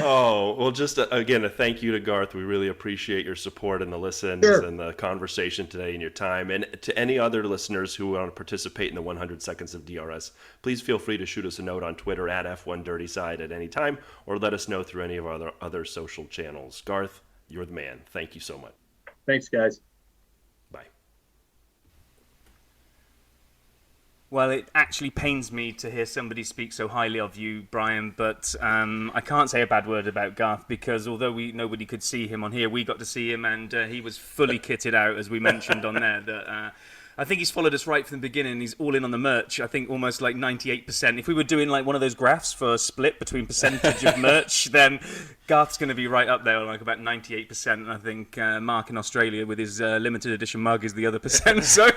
Oh, well, just again, a thank you to Garth. We really appreciate your support and the listens and the conversation today and your time. And to any other listeners who want to participate in the 100 Seconds of DRS, please feel free to shoot us a note on Twitter at F1DirtySide at any time, or let us know through any of our other social channels. Garth, you're the man. Thank you so much.
Thanks, guys.
Bye.
Well, it actually pains me to hear somebody speak so highly of you, Brian, but I can't say a bad word about Garth, because although nobody could see him on here, we got to see him, and he was fully kitted out, as we mentioned on there. That I think he's followed us right from the beginning. He's all in on the merch. I think almost like 98%. If we were doing like one of those graphs for a split between percentage of merch, then Garth's going to be right up there, like about 98%. And I think Mark in Australia with his limited edition mug is the other percent. So,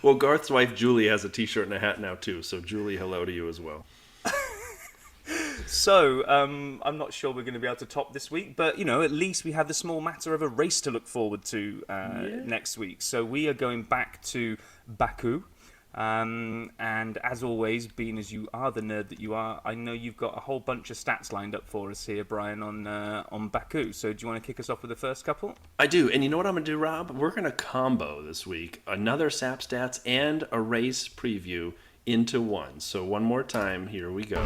Well, Garth's wife Julie has a T-shirt and a hat now too. So Julie, hello to you as well.
So, I'm not sure we're going to be able to top this week, but, at least we have the small matter of a race to look forward to next week. So we are going back to Baku. And as always, being as you are the nerd that you are, I know you've got a whole bunch of stats lined up for us here, Brian, on Baku. So do you want to kick us off with the first couple?
I do. And you know what I'm going to do, Rob? We're going to combo this week another SAP stats and a race preview into one. So one more time, here we go.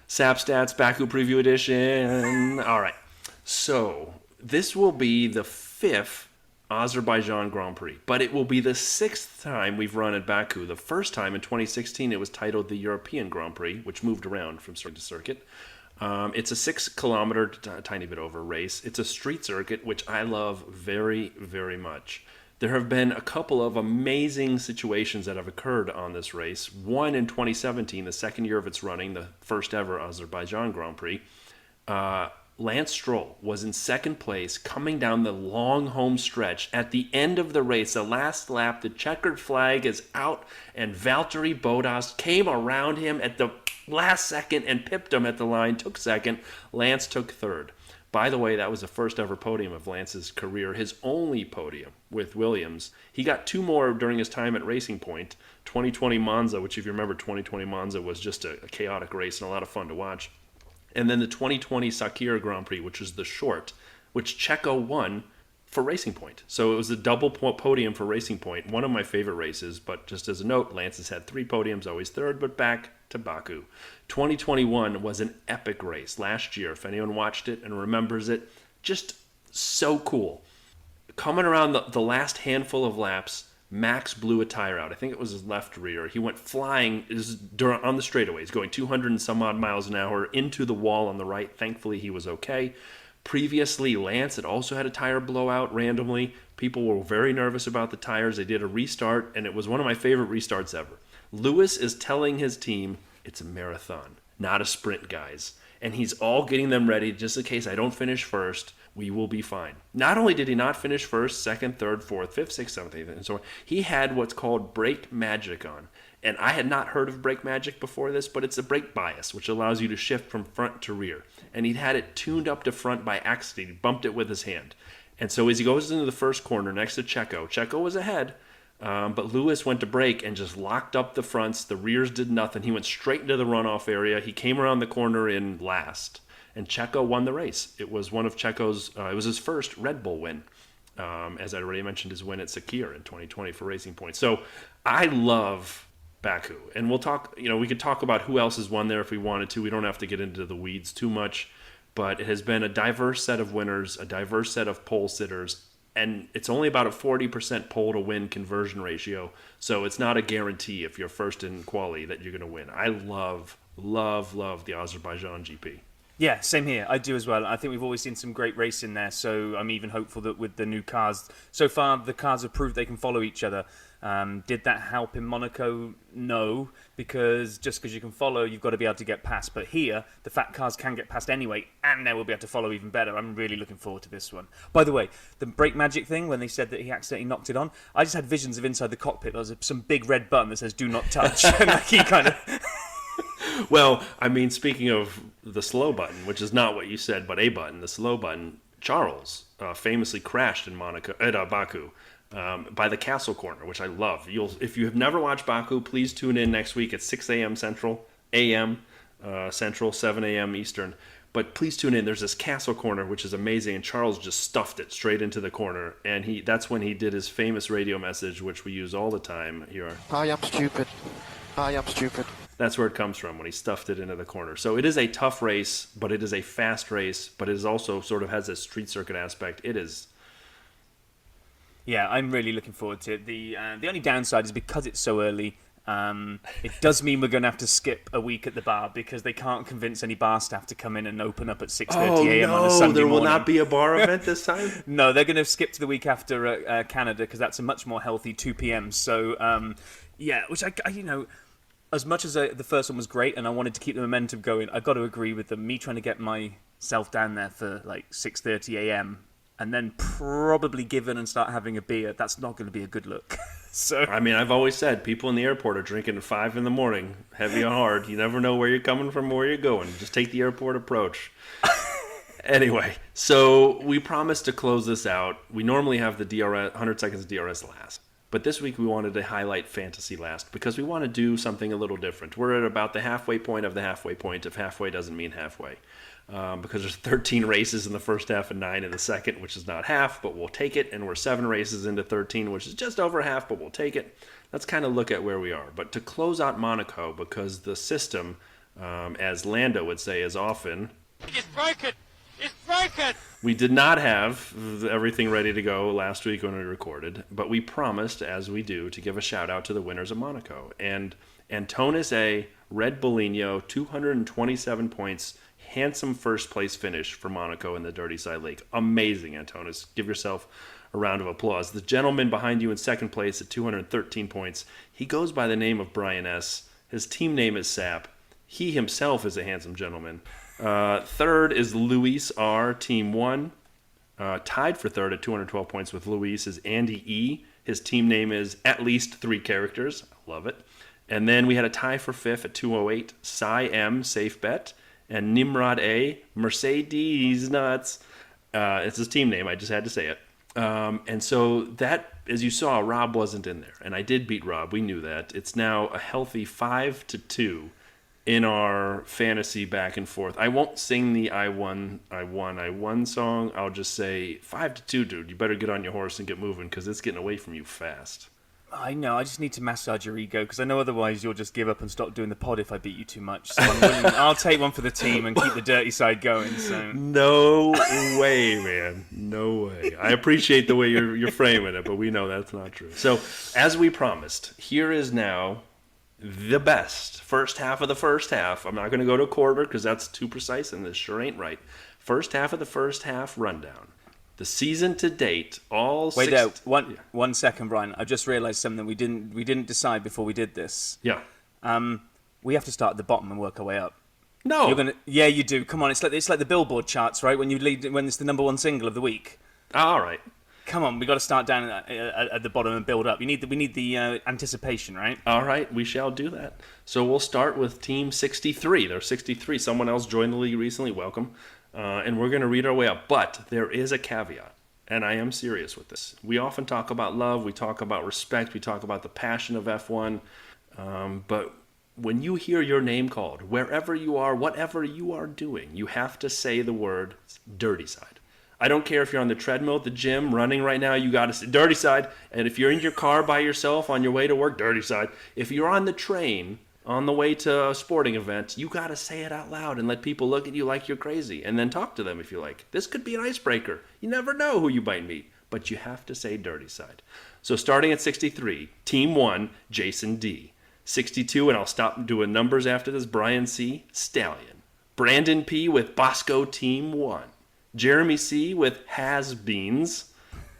SAP Stats Baku Preview Edition. All right. So this will be the 5th Azerbaijan Grand Prix, but it will be the 6th time we've run at Baku. The first time in 2016, it was titled the European Grand Prix, which moved around from circuit to circuit. It's a 6-kilometer, tiny bit over race. It's a street circuit, which I love very, very much. There have been a couple of amazing situations that have occurred on this race. One in 2017, the second year of its running, the first ever Azerbaijan Grand Prix. Lance Stroll was in second place coming down the long home stretch. At the end of the race, the last lap, the checkered flag is out, and Valtteri Bottas came around him at the last second and pipped him at the line, took second. Lance took third. By the way, that was the first ever podium of Lance's career, his only podium with Williams. He got 2 more during his time at Racing Point. 2020 Monza, which if you remember, 2020 Monza was just a chaotic race and a lot of fun to watch. And then the 2020 Sakir Grand Prix, which is the short, which Checo won for Racing Point. So it was a double podium for Racing Point, one of my favorite races. But just as a note, Lance has had 3 podiums, always third, but back to Baku. 2021 was an epic race last year. If anyone watched it and remembers it, just so cool. Coming around the last handful of laps, Max blew a tire out. I think it was his left rear. He went flying on the straightaways, going 200 and some odd miles an hour into the wall on the right. Thankfully, he was okay. Previously, Lance had also had a tire blowout randomly. People were very nervous about the tires. They did a restart, and it was one of my favorite restarts ever. Lewis is telling his team, it's a marathon, not a sprint, guys. And he's all getting them ready just in case I don't finish first. We will be fine. Not only did he not finish first, second, third, fourth, fifth, sixth, seventh, eighth, and so on, he had what's called brake magic on. And I had not heard of brake magic before this, but it's a brake bias, which allows you to shift from front to rear. And he'd had it tuned up to front by accident. He bumped it with his hand. And so as he goes into the first corner next to Checo was ahead, but Lewis went to brake and just locked up the fronts. The rears did nothing. He went straight into the runoff area. He came around the corner in last. And Checo won the race. It was one of Checo's, it was his first Red Bull win. As I already mentioned, his win at Sakir in 2020 for Racing Point. So I love Baku. And we'll talk, we could talk about who else has won there if we wanted to. We don't have to get into the weeds too much. But it has been a diverse set of winners, a diverse set of pole sitters. And it's only about a 40% pole to win conversion ratio. So it's not a guarantee if you're first in quali that you're going to win. I love the Azerbaijan GP.
Yeah, same here. I do as well. I think we've always seen some great racing there, so I'm even hopeful that with the new cars, so far the cars have proved they can follow each other. Did that help in Monaco? No, because just because you can follow, you've got to be able to get past. But here, the fat cars can get past anyway, and they will be able to follow even better. I'm really looking forward to this one. By the way, the brake magic thing, when they said that he accidentally knocked it on, I just had visions of inside the cockpit. There was some big red button that says "Do not touch," and like he kind of.
Well, I mean, speaking of the slow button, which is not what you said, but a button, the slow button, Charles famously crashed in Baku by the Castle Corner, which I love. If you have never watched Baku, please tune in next week at 6 a.m. Central, 7 a.m. Eastern. But please tune in. There's this Castle Corner, which is amazing, and Charles just stuffed it straight into the corner. And that's when he did his famous radio message, which we use all the time here.
I am stupid. I am stupid.
That's where it comes from, when he stuffed it into the corner. So it is a tough race, but it is a fast race, but it is also sort of has a street circuit aspect. It is.
Yeah, I'm really looking forward to it. The only downside is because it's so early, it does mean we're going to have to skip a week at the bar because they can't convince any bar staff to come in and open up at 6:30 a.m. on a Sunday
there will
morning.
not be a bar event this time?
No, they're going to skip to the week after Canada because that's a much more healthy 2 p.m. So, yeah, which as much as the first one was great, and I wanted to keep the momentum going, I got to agree with them. Me trying to get myself down there for like 6:30 a.m. and then probably give in and start having a beer. That's not going to be a good look. So
I mean, I've always said people in the airport are drinking at 5 in the morning, heavy or hard. You never know where you're coming from or where you're going. Just take the airport approach. Anyway, so we promised to close this out. We normally have the DRS 100 seconds of DRS last. But this week we wanted to highlight fantasy last because we want to do something a little different. We're at about the halfway point of the halfway point if halfway doesn't mean halfway. Because there's 13 races in the first half and 9 in the second, which is not half, but we'll take it. And we're 7 races into 13, which is just over half, but we'll take it. Let's kind of look at where we are. But to close out Monaco, because the system, as Lando would say as often...
It's broken! It's broken!
We did not have everything ready to go last week when we recorded, but we promised, as we do, to give a shout-out to the winners of Monaco. And Antonis A. Red Bullino, 227 points, handsome first-place finish for Monaco in the Dirty Side League. Amazing, Antonis. Give yourself a round of applause. The gentleman behind you in second place at 213 points, he goes by the name of Brian S. His team name is Sap. He himself is a handsome gentleman. Third is Luis R, Team 1. Tied for third at 212 points with Luis is Andy E. His team name is at least 3 characters. I love it. And then we had a tie for fifth at 208. Cy M, Safe Bet. And Nimrod A, Mercedes Nuts. It's his team name. I just had to say it. And so that, as you saw, Rob wasn't in there. And I did beat Rob. We knew that. It's now a healthy 5-2. In our fantasy back and forth. I won't sing the I won song. I'll just say 5-2, dude. You better get on your horse and get moving because it's getting away from you fast.
I know. I just need to massage your ego because I know otherwise you'll just give up and stop doing the pod if I beat you too much. So I'll take one for the team and keep the dirty side going. So
no way, man. No way. I appreciate the way you're framing it, but we know that's not true. So as we promised, here is now the best first half of the first half. I'm not going to go to a quarter because that's too precise and this sure ain't right. First half of the first half rundown. The season to date, all
Wait
six...
there, one second, Brian. I just realised something we didn't decide before we did this.
Yeah.
We have to start at the bottom and work our way up.
No.
Yeah, you do. Come on, it's like the Billboard charts, right? When it's the number one single of the week.
All right.
Come on, we got to start down at the bottom and build up. We need the anticipation, right?
All right, we shall do that. So we'll start with Team 63. There's 63. Someone else joined the league recently. Welcome. And we're going to read our way up. But there is a caveat, and I am serious with this. We often talk about love. We talk about respect. We talk about the passion of F1. But when you hear your name called, wherever you are, whatever you are doing, you have to say the word dirty side. I don't care if you're on the treadmill at the gym running right now, you got to say dirty side. And if you're in your car by yourself on your way to work, dirty side. If you're on the train on the way to a sporting event, you got to say it out loud and let people look at you like you're crazy and then talk to them if you like. This could be an icebreaker. You never know who you might meet, but you have to say dirty side. So starting at 63, Team 1, Jason D. 62, and I'll stop doing numbers after this, Brian C., Stallion. Brandon P. with Bosco Team 1. Jeremy C. with Has-Beens.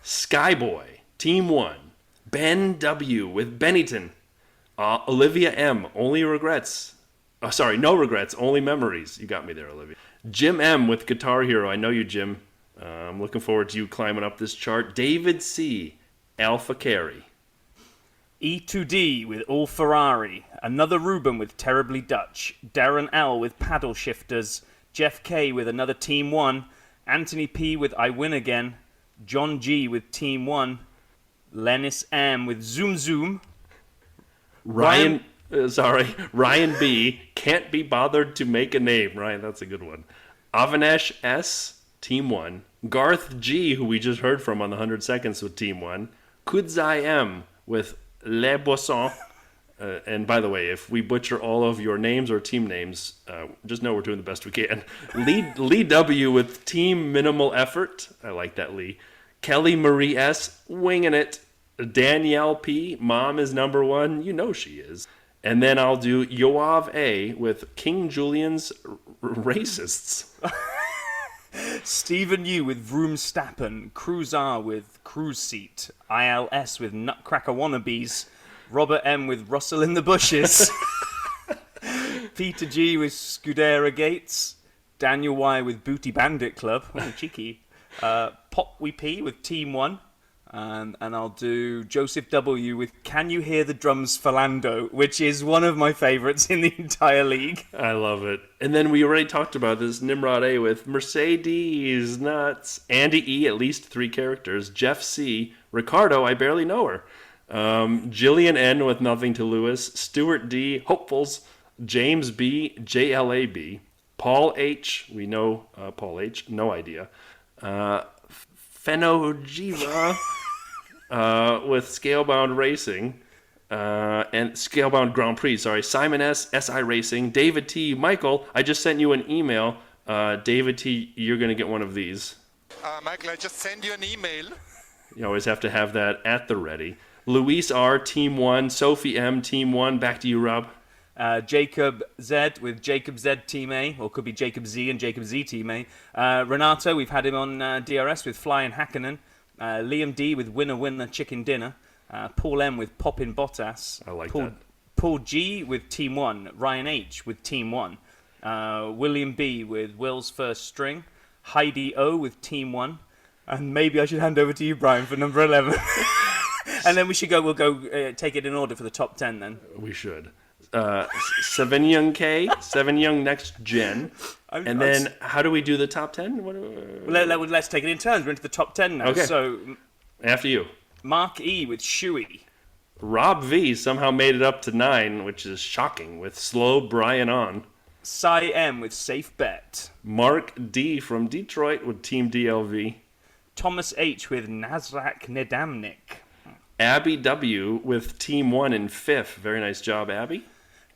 Skyboy, Team 1. Ben W. with Bennington. Olivia M. Only regrets. No regrets, only memories. You got me there, Olivia. Jim M. with Guitar Hero. I know you, Jim. I'm looking forward to you climbing up this chart. David C. Alpha Carey.
E2D with All Ferrari. Another Ruben with Terribly Dutch. Darren L. with Paddle Shifters. Jeff K. with Another Team 1. Anthony P. with I Win Again. John G. with Team 1. Lennis M. with Zoom Zoom.
Ryan B. Can't be bothered to make a name. Ryan, that's a good one. Avanesh S. Team 1. Garth G., who we just heard from on the 100 Seconds with Team 1. Kudzai M. with Le Boisson. And by the way, if we butcher all of your names or team names, just know we're doing the best we can. Lee W. with Team Minimal Effort. I like that, Lee. Kelly Marie S. Winging it. Danielle P. Mom is number 1. You know she is. And then I'll do Yoav A. with King Julian's Racists.
Stephen U. with Vroom Stappen. Cruz R. with Cruise Seat. ILS with Nutcracker Wannabes. Robert M. with Russell in the Bushes. Peter G with Scudera Gates. Daniel Y with Booty Bandit Club. Oh, cheeky. Pop We P with Team 1. And I'll do Joseph W with Can You Hear the Drums Philando, which is one of my favorites in the entire league.
I love it. And then we already talked about this. Nimrod A with Mercedes Nuts. Andy E, at least 3 characters. Jeff C. Ricardo, I barely know her. Jillian N with Nothing to Lewis. Stuart D, Hopefuls. James B, JLAB. Paul H, we know Paul H, no idea. Fenojiva with Scalebound Racing and Scalebound Grand Prix. Sorry, Simon S, SI Racing, David T, Michael. I just sent you an email. David T, you're going to get one of these.
Michael, I just send you an email.
You always have to have that at the ready. Luis R, Team 1. Sophie M, Team 1. Back to you, Rob.
Jacob Z with Jacob Z Team A, or could be Jacob Z and Jacob Z Team A. Renato, we've had him on DRS with Fly and Hakkinen. Liam D with Winner Winner Chicken Dinner. Paul M with Poppin Bottas.
I like
Paul,
that.
Paul G with Team 1. Ryan H with Team 1. William B with Will's First String. Heidi O with Team 1. And maybe I should hand over to you, Brian, for number 11. And then we'll go take it in order for the top 10 then.
We should. Seven Young K, Seven Young Next Gen. And then how do we do the top 10?
Let's take it in turns. We're into the top 10 now.
Okay.
So,
After you.
Mark E with Shuey.
Rob V somehow made it up to 9, which is shocking, with Slow Brian on.
Cy M with Safe Bet.
Mark D from Detroit with Team DLV.
Thomas H with Nazrak Nedamnik.
Abby W with Team 1 in 5th. Very nice job, Abby.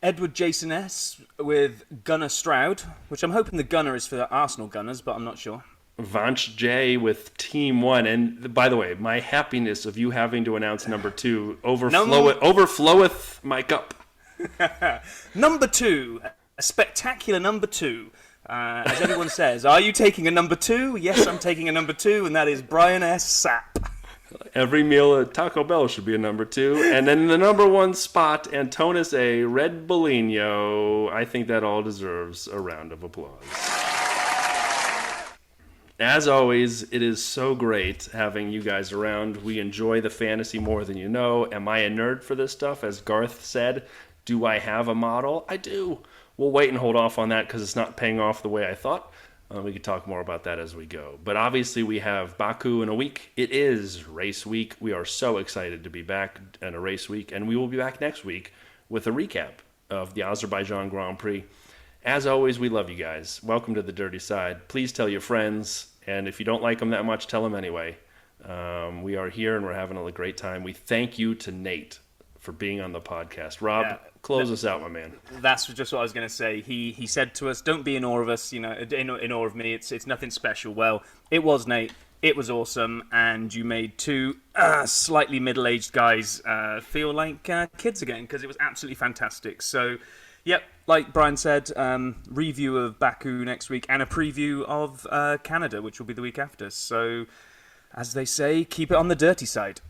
Edward Jason S with Gunnar Stroud, which I'm hoping the Gunner is for the Arsenal Gunners, but I'm not sure.
Vanch J with Team 1. And by the way, my happiness of you having to announce number 2 overfloweth my cup.
Number 2, a spectacular number 2. As everyone says, are you taking a number 2? Yes, I'm taking a number 2, and that is Brian S. Sapp.
Every meal at Taco Bell should be a number 2. And then the number 1 spot, Antonis A. Red Bolino. I think that all deserves a round of applause. As always, it is so great having you guys around. We enjoy the fantasy more than you know. Am I a nerd for this stuff? As Garth said, do I have a model? I do. We'll wait and hold off on that because it's not paying off the way I thought. We can talk more about that as we go. But obviously we have Baku in a week. It is race week. We are so excited to be back in a race week. And we will be back next week with a recap of the Azerbaijan Grand Prix. As always, we love you guys. Welcome to the Dirty Side. Please tell your friends. And if you don't like them that much, tell them anyway. We are here and we're having a great time. We thank you to Nate for being on the podcast. Rob, close us out, my man.
That's just what I was going to say. He said to us, don't be in awe of us, in awe of me. It's nothing special. Well, it was, Nate. It was awesome. And you made 2 slightly middle-aged guys feel like kids again, because it was absolutely fantastic. So, yep, like Brian said, review of Baku next week and a preview of Canada, which will be the week after. So, as they say, keep it on the dirty side.